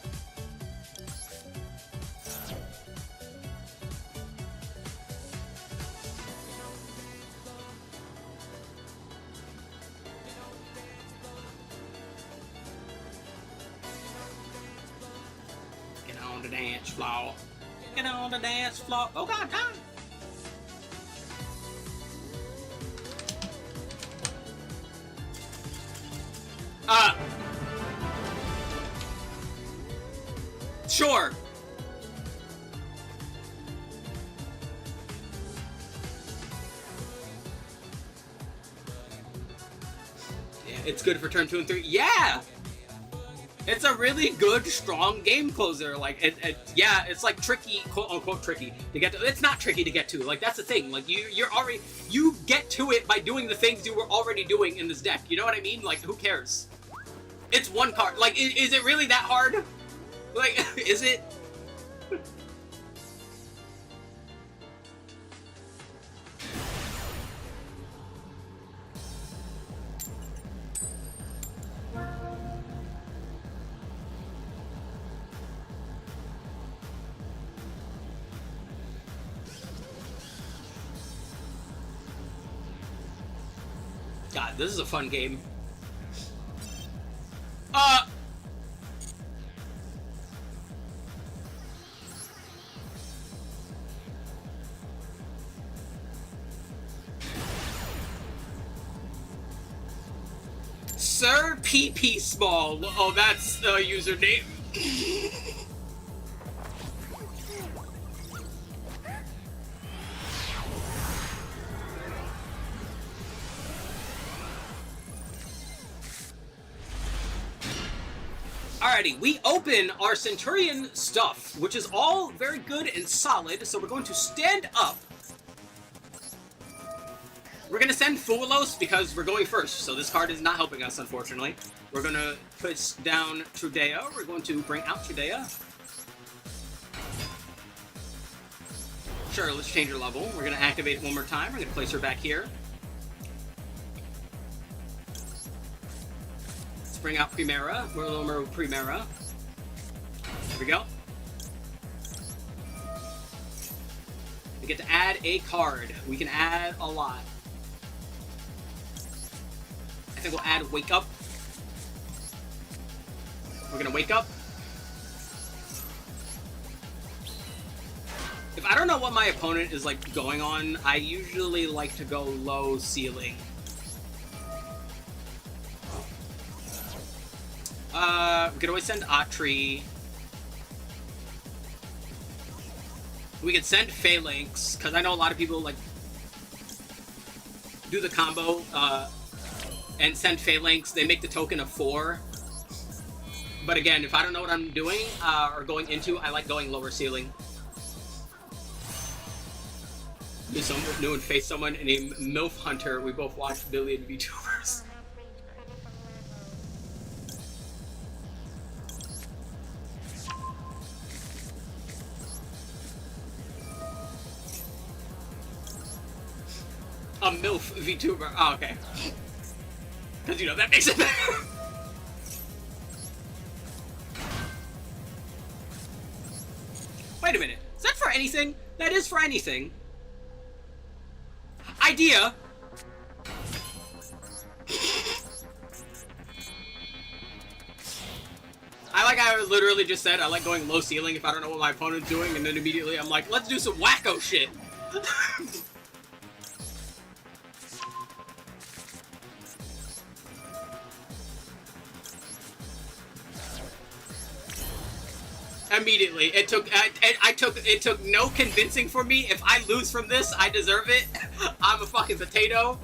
Get on the dance floor. Get on the dance floor. Oh god, god. Sure. Yeah, it's good for turn 2 and 3. Yeah! It's a really good, strong game closer. Like, yeah, it's like tricky, quote unquote tricky to get to. It's not tricky to get to. Like, that's the thing. Like, you get to it by doing the things you were already doing in this deck. You know what I mean? Like, who cares? It's one card. Like, is it really that hard? Like, is it? God, this is a fun game. Sir PP Small. Oh, that's a username. Alrighty, we open our Centurion stuff, which is all very good and solid, so we're going to stand up. We're going to send Fuelos because we're going first, so this card is not helping us, unfortunately. We're going to push down Trudea. We're going to bring out Trudea. Sure, let's change her level. We're going to activate it one more time. We're going to place her back here. Let's bring out Primera. We're a little more Primera. There we go. We get to add a card. We can add a lot. I think we'll add Wake Up. We're gonna Wake Up. If I don't know what my opponent is like going on, I usually like to go low ceiling. We could always send Atri. We could send Phalanx, because I know a lot of people like do the combo and send Phalanx. They make the token of 4. But again, if I don't know what I'm doing or going into, I like going lower ceiling. New and face someone named MILF Hunter. We both watched Billion VTubers. A MILF VTuber. Oh, okay. Because, you know, that makes it better. Wait a minute. Is that for anything? That is for anything. Idea. I literally just said I like going low ceiling if I don't know what my opponent's doing, and then immediately I'm like, let's do some wacko shit. Immediately, it took no convincing for me. If I lose from this, I deserve it. I'm a fucking potato.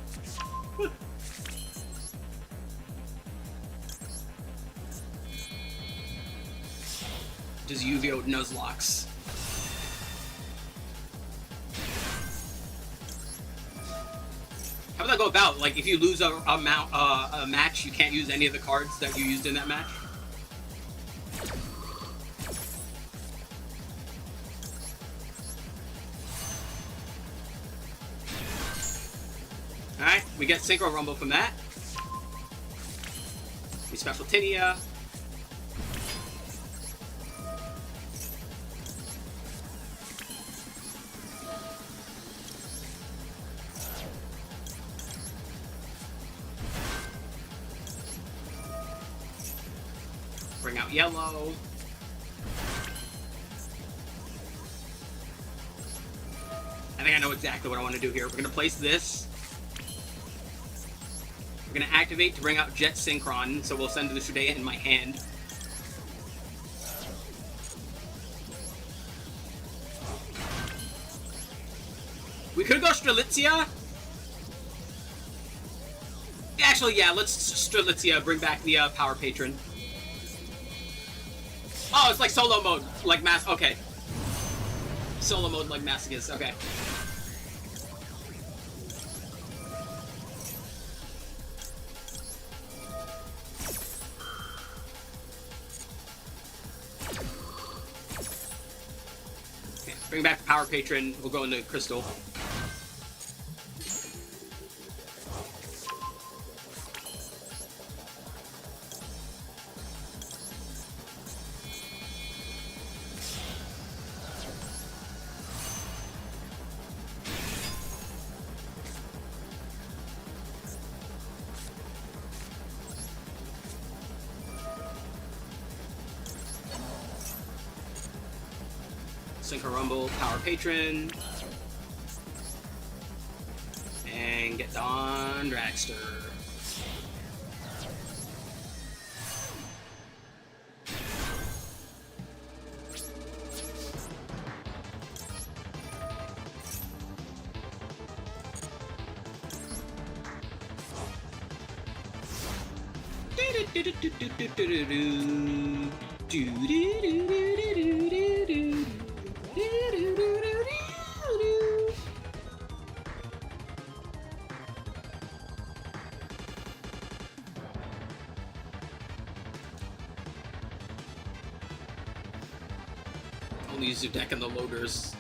Just Yu-Gi-Oh! Nuzlocke. How would that go about? Like, if you lose a match, you can't use any of the cards that you used in that match? Alright, we get Synchro Rumble from that. We Special Tinia. Bring out Yellow. I think I know exactly what I want to do here. We're going to place this. We're going to activate to bring out Jet Synchron, so we'll send the Shudea in my hand. We could go Strelitzia. Actually, yeah, let's Strelitzia, bring back the Power Patron. Oh, it's like solo mode, like okay. Solo mode like Masochist, okay. Bring back the Power Patron. We'll go into Crystal. Synchro Rumble, Power Patron, and get Dawn Dragster. Only use your deck and the loaders.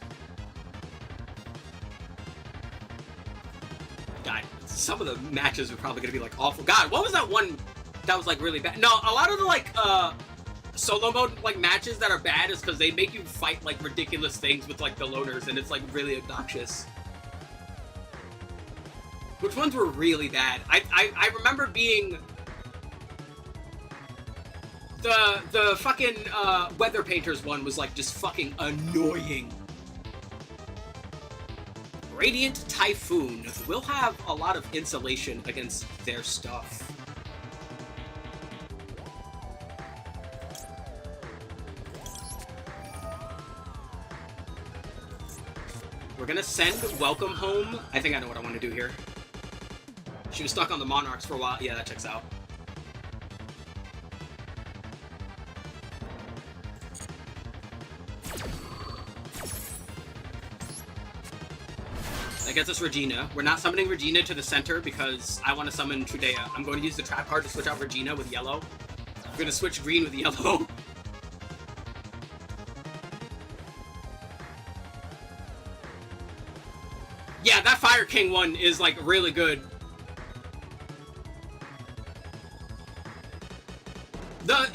God, some of the matches are probably gonna be like awful. God, what was that one That was like really bad. No, a lot of the like solo mode like matches that are bad is because they make you fight like ridiculous things with like the loners, and it's like really obnoxious. Which ones were really bad? I remember being the fucking weather painters one was like just fucking annoying. Radiant Typhoon will have a lot of insulation against their stuff. We're gonna send Welcome Home. I think I know what I want to do here. She was stuck on the Monarchs for a while. Yeah, that checks out. That gets us Regina. We're not summoning Regina to the center because I want to summon Trudea. I'm going to use the trap card to switch out Regina with yellow. I'm going to switch green with yellow. Yeah, that Fire King one is like really good.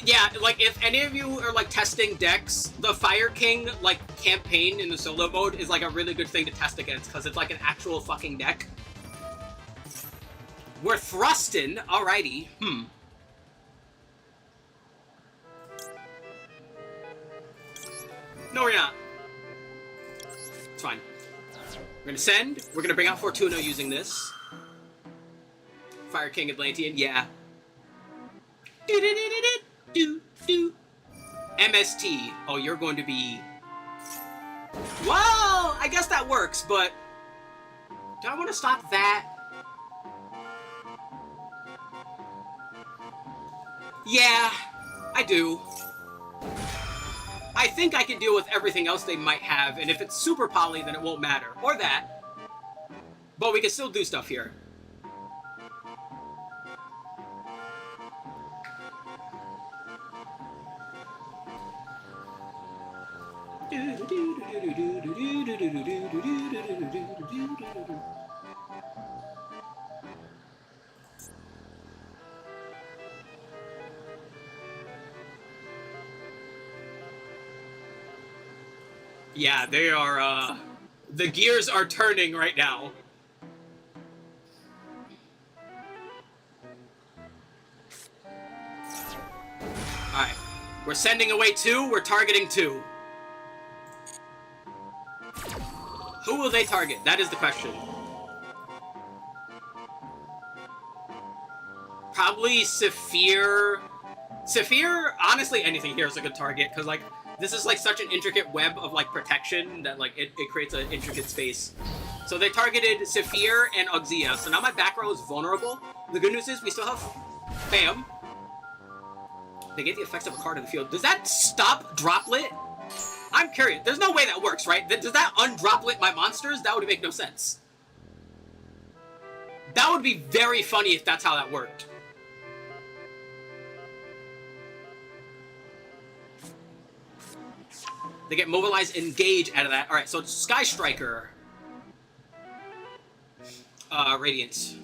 Yeah, like if any of you are like testing decks, the Fire King like campaign in the solo mode is like a really good thing to test against because it's like an actual fucking deck. We're thrusting, alrighty. No, we're not. It's fine. We're gonna send. We're gonna bring out Fortuna using this. Fire King Atlantean, yeah. MST. Oh, you're going to be... Well, I guess that works, but... Do I want to stop that? Yeah, I do. I think I can deal with everything else they might have, and if it's super poly, then it won't matter. Or that. But we can still do stuff here. Yeah, they are, the gears are turning right now. Alright. We're sending away 2, we're targeting 2. Who will they target? That is the question. Probably Saphir. Saphir, honestly, anything here is a good target, because, like, this is, like, such an intricate web of, like, protection that, like, it creates an intricate space. So they targeted Saphir and Oxia, so now my back row is vulnerable. The good news is we still have Bam. They get the effects of a card in the field. Does that stop Droplet? I'm curious. There's no way that works, right? Does that undroplet my monsters? That would make no sense. That would be very funny if that's how that worked. They get Mobilize Engage out of that. Alright, so it's Sky Striker. Radiance.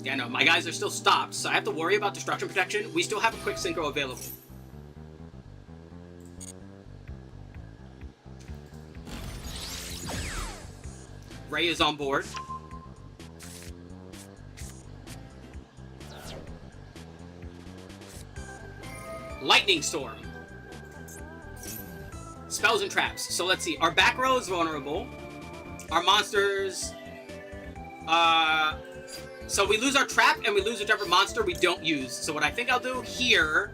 Yeah, no, my guys are still stopped, so I have to worry about Destruction Protection. We still have a quick synchro available. Ray is on board. Lightning Storm. Spells and traps. So let's see. Our back row is vulnerable. Our monsters... So we lose our trap and we lose whichever monster we don't use. So what I think I'll do here...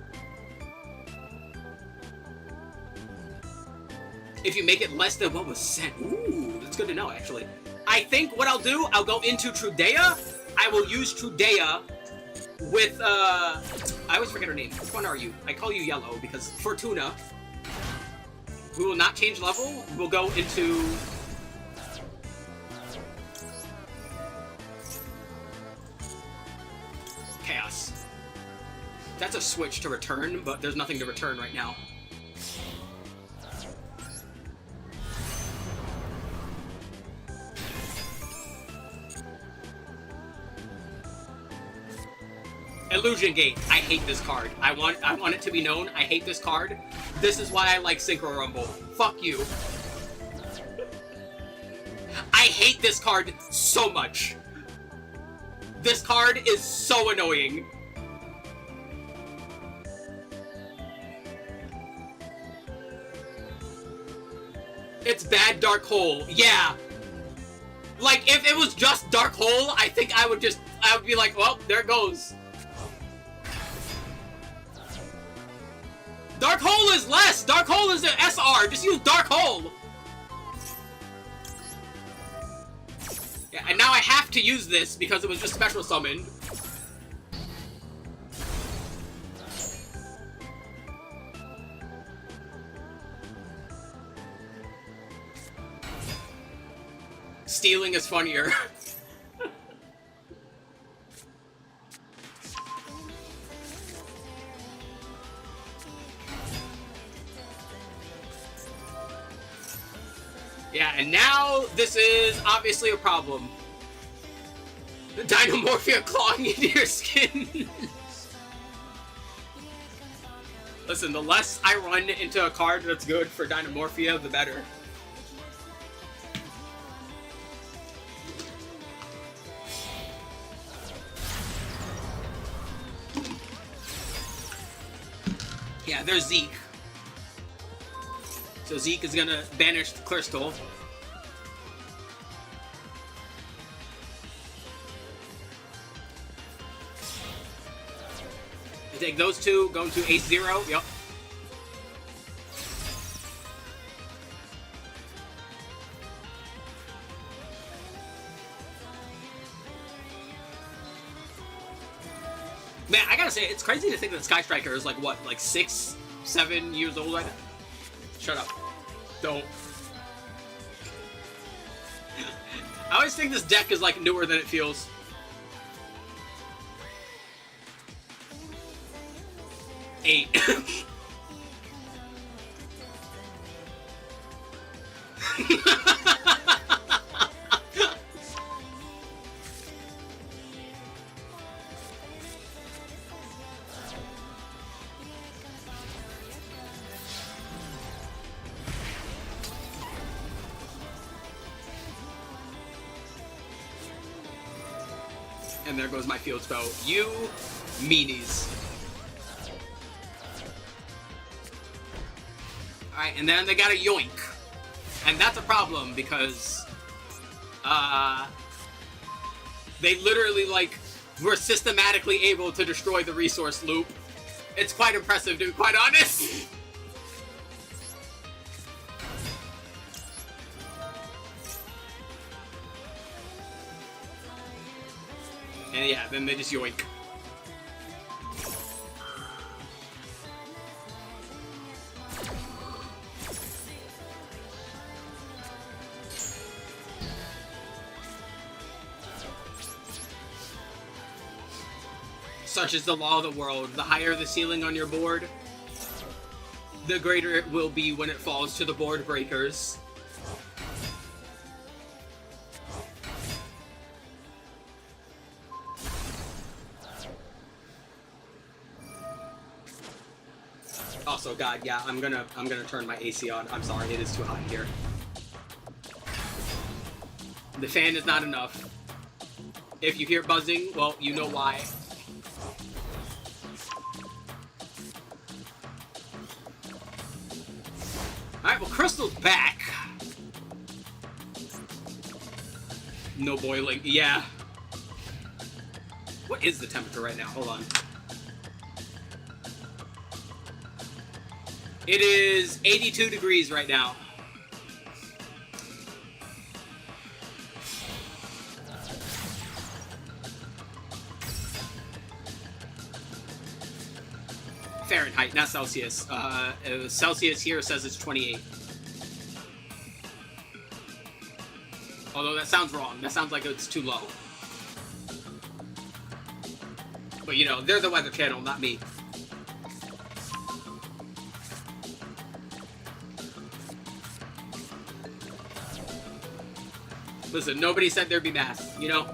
If you make it less than what was sent. Ooh, that's good to know, actually. I think what I'll do, I'll go into Trudea. I will use Trudea with, I always forget her name. Which one are you? I call you Yellow because Fortuna. We will not change level. We'll go into... Chaos. That's a switch to return, but there's nothing to return right now. Illusion Gate. I hate this card. I want it to be known. I hate this card. This is why I like Synchro Rumble. Fuck you. I hate this card so much. This card is so annoying. It's bad Dark Hole. Yeah. Like, if it was just Dark Hole, I think I would be like, well, there it goes. Dark Hole is less! Dark Hole is an SR! Just use Dark Hole! Yeah, and now I have to use this because it was just special summoned. Stealing is funnier. Yeah, and now this is obviously a problem. The Dynamorphia clawing into your skin. Listen, the less I run into a card that's good for Dynamorphia, the better. Yeah, there's Zeke. So Zeke is gonna banish Crystal. I take those two, going to Ace 0. Yep. Man, I gotta say, it's crazy to think that Sky Striker is like, what, like 6, 7 years old right now? Shut up. Don't. I always think this deck is like newer than it feels. Eight. And there goes my field spell. You meanies. Alright, and then they got a yoink. And that's a problem because they literally like were systematically able to destroy the resource loop. It's quite impressive, to be quite honest. And yeah, then they just yoink. Such is the law of the world. The higher the ceiling on your board, the greater it will be when it falls to the board breakers. Also, God, yeah, I'm gonna turn my AC on. I'm sorry, it is too hot here. The fan is not enough. If you hear buzzing, well, you know why. Alright, well, Crystal's back. No boiling. Yeah. What is the temperature right now? Hold on. It is 82 degrees right now. Fahrenheit, not Celsius. Celsius here says it's 28. Although that sounds wrong. That sounds like it's too low. But you know, they're the Weather Channel, not me. Listen, nobody said there'd be math, you know?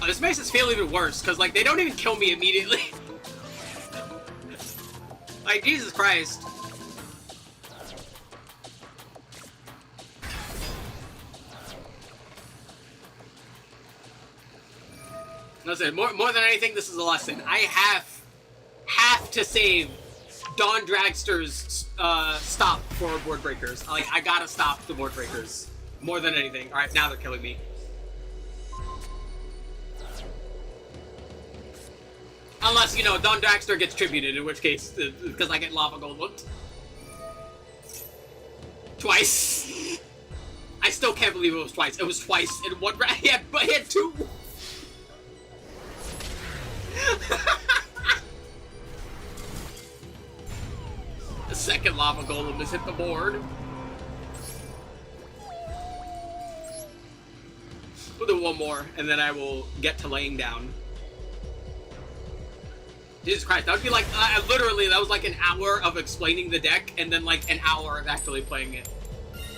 this makes us feel even worse, because, like, they don't even kill me immediately. Like, Jesus Christ. Listen, more than anything, this is a lesson. I have to save Dawn Dragster's stop for board breakers. Like, I gotta stop the board breakers. More than anything. Alright, now they're killing me. Unless, you know, Dawn Dragster gets tributed, in which case, because I get Lava Golem. Twice. I still can't believe it was twice. It was twice in one round. He had two. The second Lava Golem has hit the board. We'll do one more, and then I will get to laying down. Jesus Christ, that would be like, literally, that was like an hour of explaining the deck, and then like an hour of actually playing it.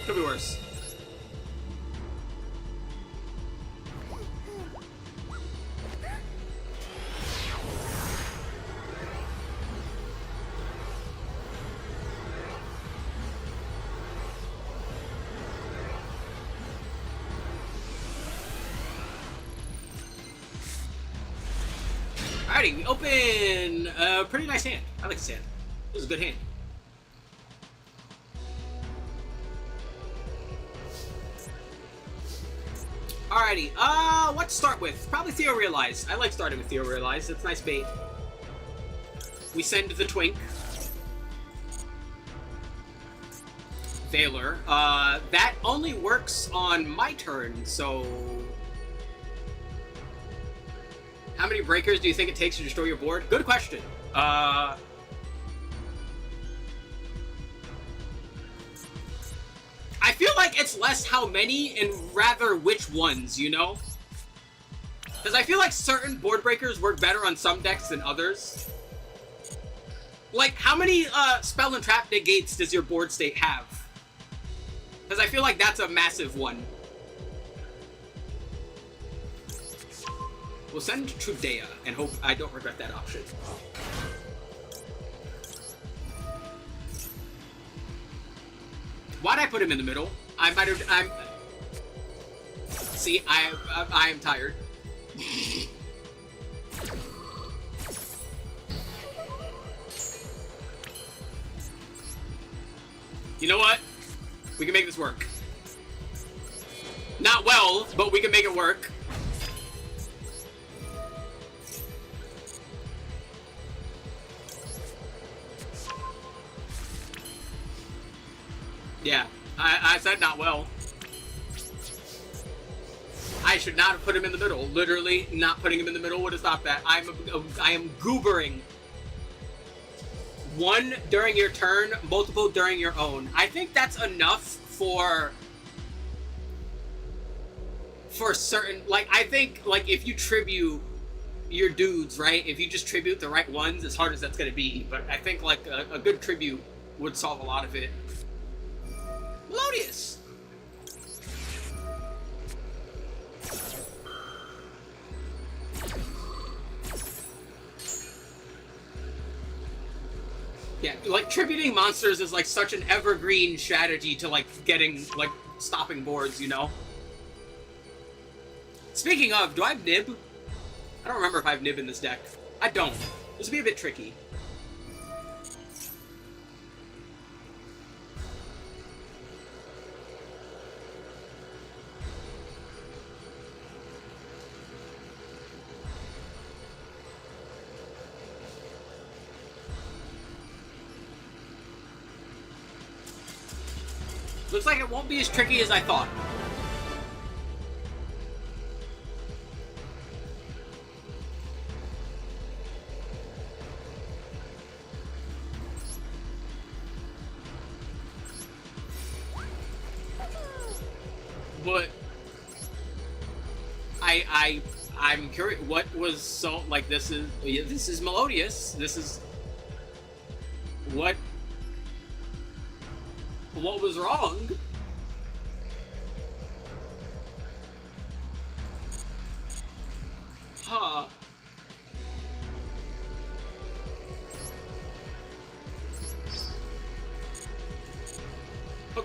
Could be worse. Alrighty, we open a pretty nice hand. I like this hand. This is a good hand. Alrighty, what to start with? Probably Theo Realize. I like starting with Theo Realize. It's nice bait. We send the Twink. Veiler. That only works on my turn, so... How many breakers do you think it takes to destroy your board? Good question. I feel like it's less how many and rather which ones, you know? Because I feel like certain board breakers work better on some decks than others. Like, how many spell and trap negates does your board state have? Because I feel like that's a massive one. We'll send Trudea and hope I don't regret that option. Why'd I put him in the middle? I might have. See, I am tired. You know what? We can make this work. Not well, but we can make it work. Yeah, I said not well. I should not have put him in the middle. Literally, not putting him in the middle would have stopped that. I am goobering. One during your turn, multiple during your own. I think that's enough for certain, like, I think, like, if you tribute your dudes, right? If you just tribute the right ones, as hard as that's gonna be, but I think, like, a good tribute would solve a lot of it. Melodious! Yeah, like, tributing monsters is, like, such an evergreen strategy to, like, getting, like, stopping boards, you know? Speaking of, do I have Nib? I don't remember if I have Nib in this deck. I don't. This would be a bit tricky. Looks like it won't be as tricky as I thought. But I'm curious, what was so, like, this is melodious. This is what was wrong?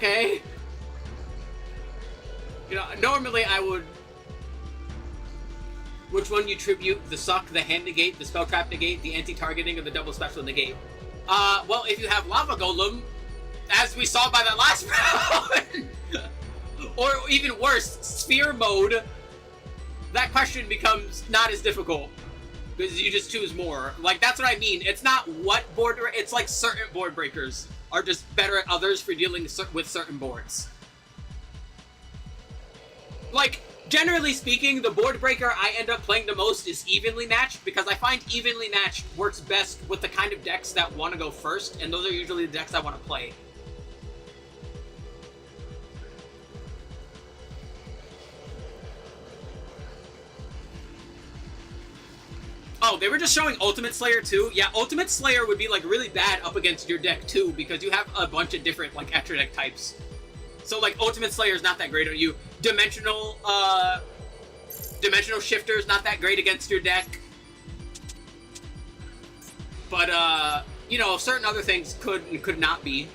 okay? You know, normally I would... Which one you tribute? The suck, the hand negate, the spell trap negate, the anti-targeting, or the double special negate? Well, if you have Lava Golem, as we saw by that last round, or even worse, Sphere Mode, that question becomes not as difficult. Because you just choose more. Like, that's what I mean. It's not what board... It's like certain board breakers are just better at others for dealing with certain boards. Like, generally speaking, the board breaker I end up playing the most is evenly matched, because I find evenly matched works best with the kind of decks that want to go first, and those are usually the decks I want to play. Oh, they were just showing Ultimate Slayer too? Yeah, Ultimate Slayer would be like really bad up against your deck too, because you have a bunch of different like extra deck types. So like Ultimate Slayer is not that great on you. Dimensional Shifter is not that great against your deck. But you know, certain other things could and could not be.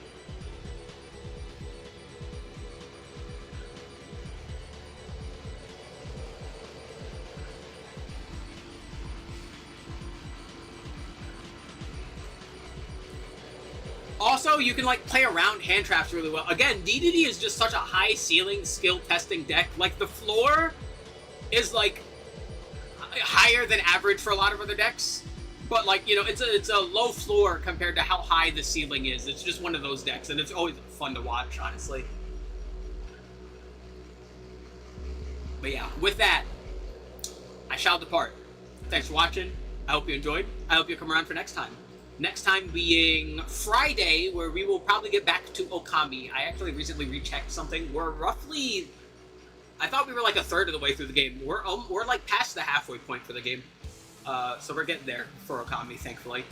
Also, you can, like, play around hand traps really well. Again, DDD is just such a high ceiling skill testing deck. Like, the floor is, like, higher than average for a lot of other decks. But, like, you know, it's a low floor compared to how high the ceiling is. It's just one of those decks, and it's always fun to watch, honestly. But yeah, with that, I shall depart. Thanks for watching. I hope you enjoyed. I hope you come around for next time. Next time being Friday, where we will probably get back to Okami. I actually recently rechecked something. We're roughly... I thought we were like a third of the way through the game. We're like past the halfway point for the game. So we're getting there for Okami, thankfully.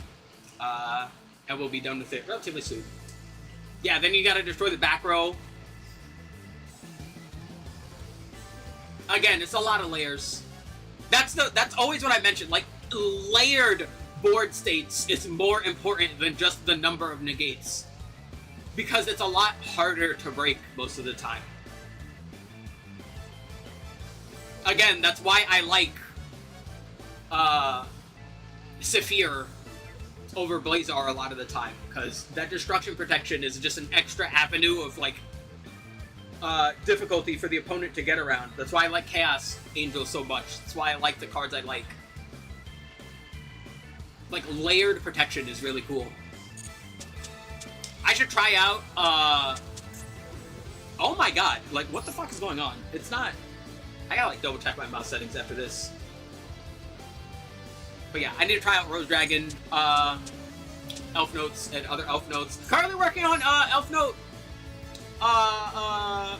And we'll be done with it relatively soon. Yeah, then you gotta destroy the back row. Again, it's a lot of layers. That's always what I mentioned. Like, layered board states is more important than just the number of negates, because it's a lot harder to break most of the time. Again, that's why I like Saphir over Blazar a lot of the time, because that destruction protection is just an extra avenue of like difficulty for the opponent to get around. That's why I like Chaos Angel so much. That's why I like the cards I like. Like, layered protection is really cool. I should try out, oh my god, like, what the fuck is going on? It's not... I gotta, like, double check my mouse settings after this. But yeah, I need to try out Rose Dragon, Elf Notes, and other Elf Notes. Currently working on, Elf Note,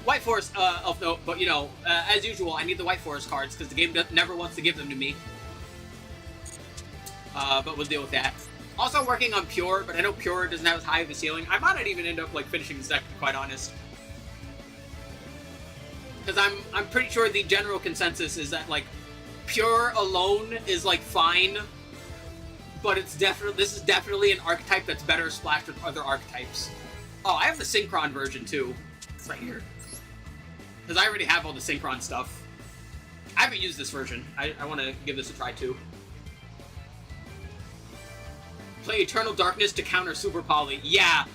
White Forest, Elf Note, but, you know, as usual, I need the White Forest cards, because the game never wants to give them to me. But we'll deal with that. Also working on Pure, but I know Pure doesn't have as high of a ceiling. I might not even end up, like, finishing this deck, to be quite honest. Because I'm pretty sure the general consensus is that, like, Pure alone is, like, fine. But it's this is definitely an archetype that's better splashed with other archetypes. Oh, I have the Synchron version, too. It's right here. Because I already have all the Synchron stuff. I haven't used this version. I want to give this a try, too. Play Eternal Darkness to counter Super Poly. Yeah.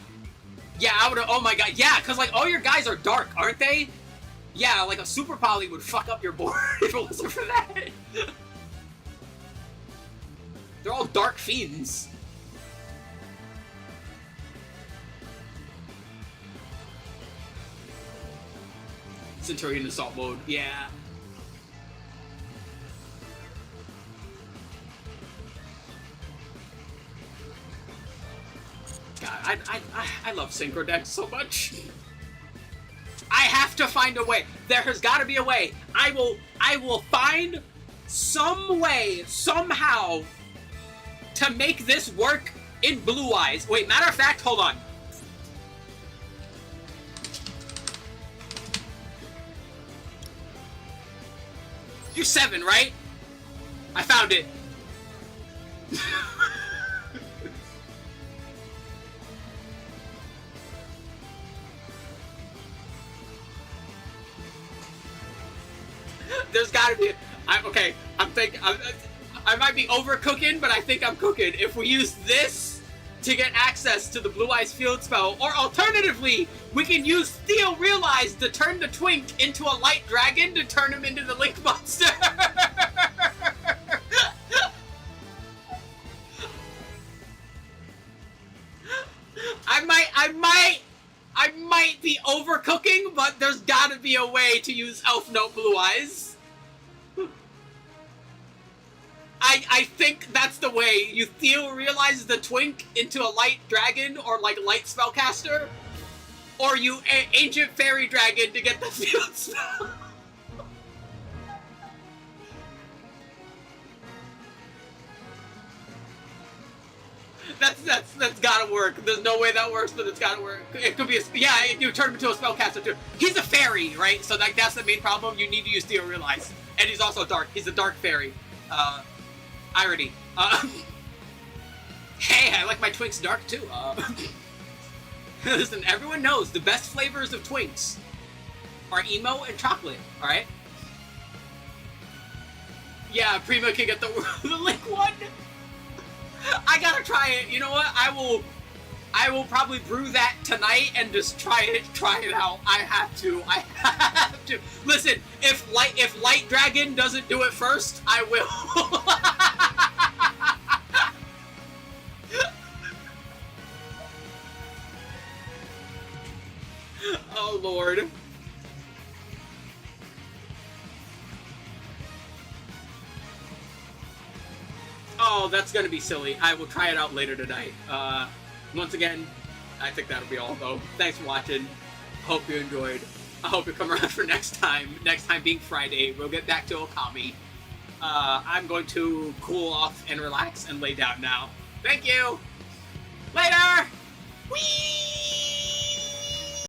Yeah, I would've... Oh my god. Yeah, because, like, all your guys are dark, aren't they? Yeah, like, a Super Poly would fuck up your board if it wasn't for that. They're all Dark Fiends. Centurion Assault Mode. Yeah. God, I love Synchro decks so much. I have to find a way. There has got to be a way. I will find some way, somehow, to make this work in Blue Eyes. Wait, matter of fact, hold on. You're 7, right? I found it. There's gotta be. I might be overcooking, but I think I'm cooking. If we use this to get access to the Blue Eyes field spell, or alternatively, we can use Theo Realize to turn the Twink into a light dragon to turn him into the Link monster. I might be overcooking, but there's gotta be a way to use Elfnote Blue Eyes. I think that's the way. You Theo Realize the Twink into a light dragon or like light spellcaster, or you ancient fairy dragon to get the field spell. That's gotta work. There's no way that works, but it's gotta work. It could be you turn him into a spellcaster too. He's a fairy, right? So like that's the main problem. You need to use Theo Realize, and he's also dark. He's a dark fairy. Irony. Hey, I like my Twinks dark too. Listen, everyone knows the best flavors of Twinks are emo and chocolate. All right. Yeah, Prima can get the Link one. I gotta try it. You know what? I will probably brew that tonight and just try it out. I have to. Listen, if Light Dragon doesn't do it first, I will. Oh Lord. Oh, that's gonna be silly. I will try it out later tonight. Once again, I think that'll be all though. Thanks for watching. Hope you enjoyed. I hope you come around for next time. Next time being Friday, we'll get back to Okami. I'm going to cool off and relax and lay down now. Thank you! Later! Whee!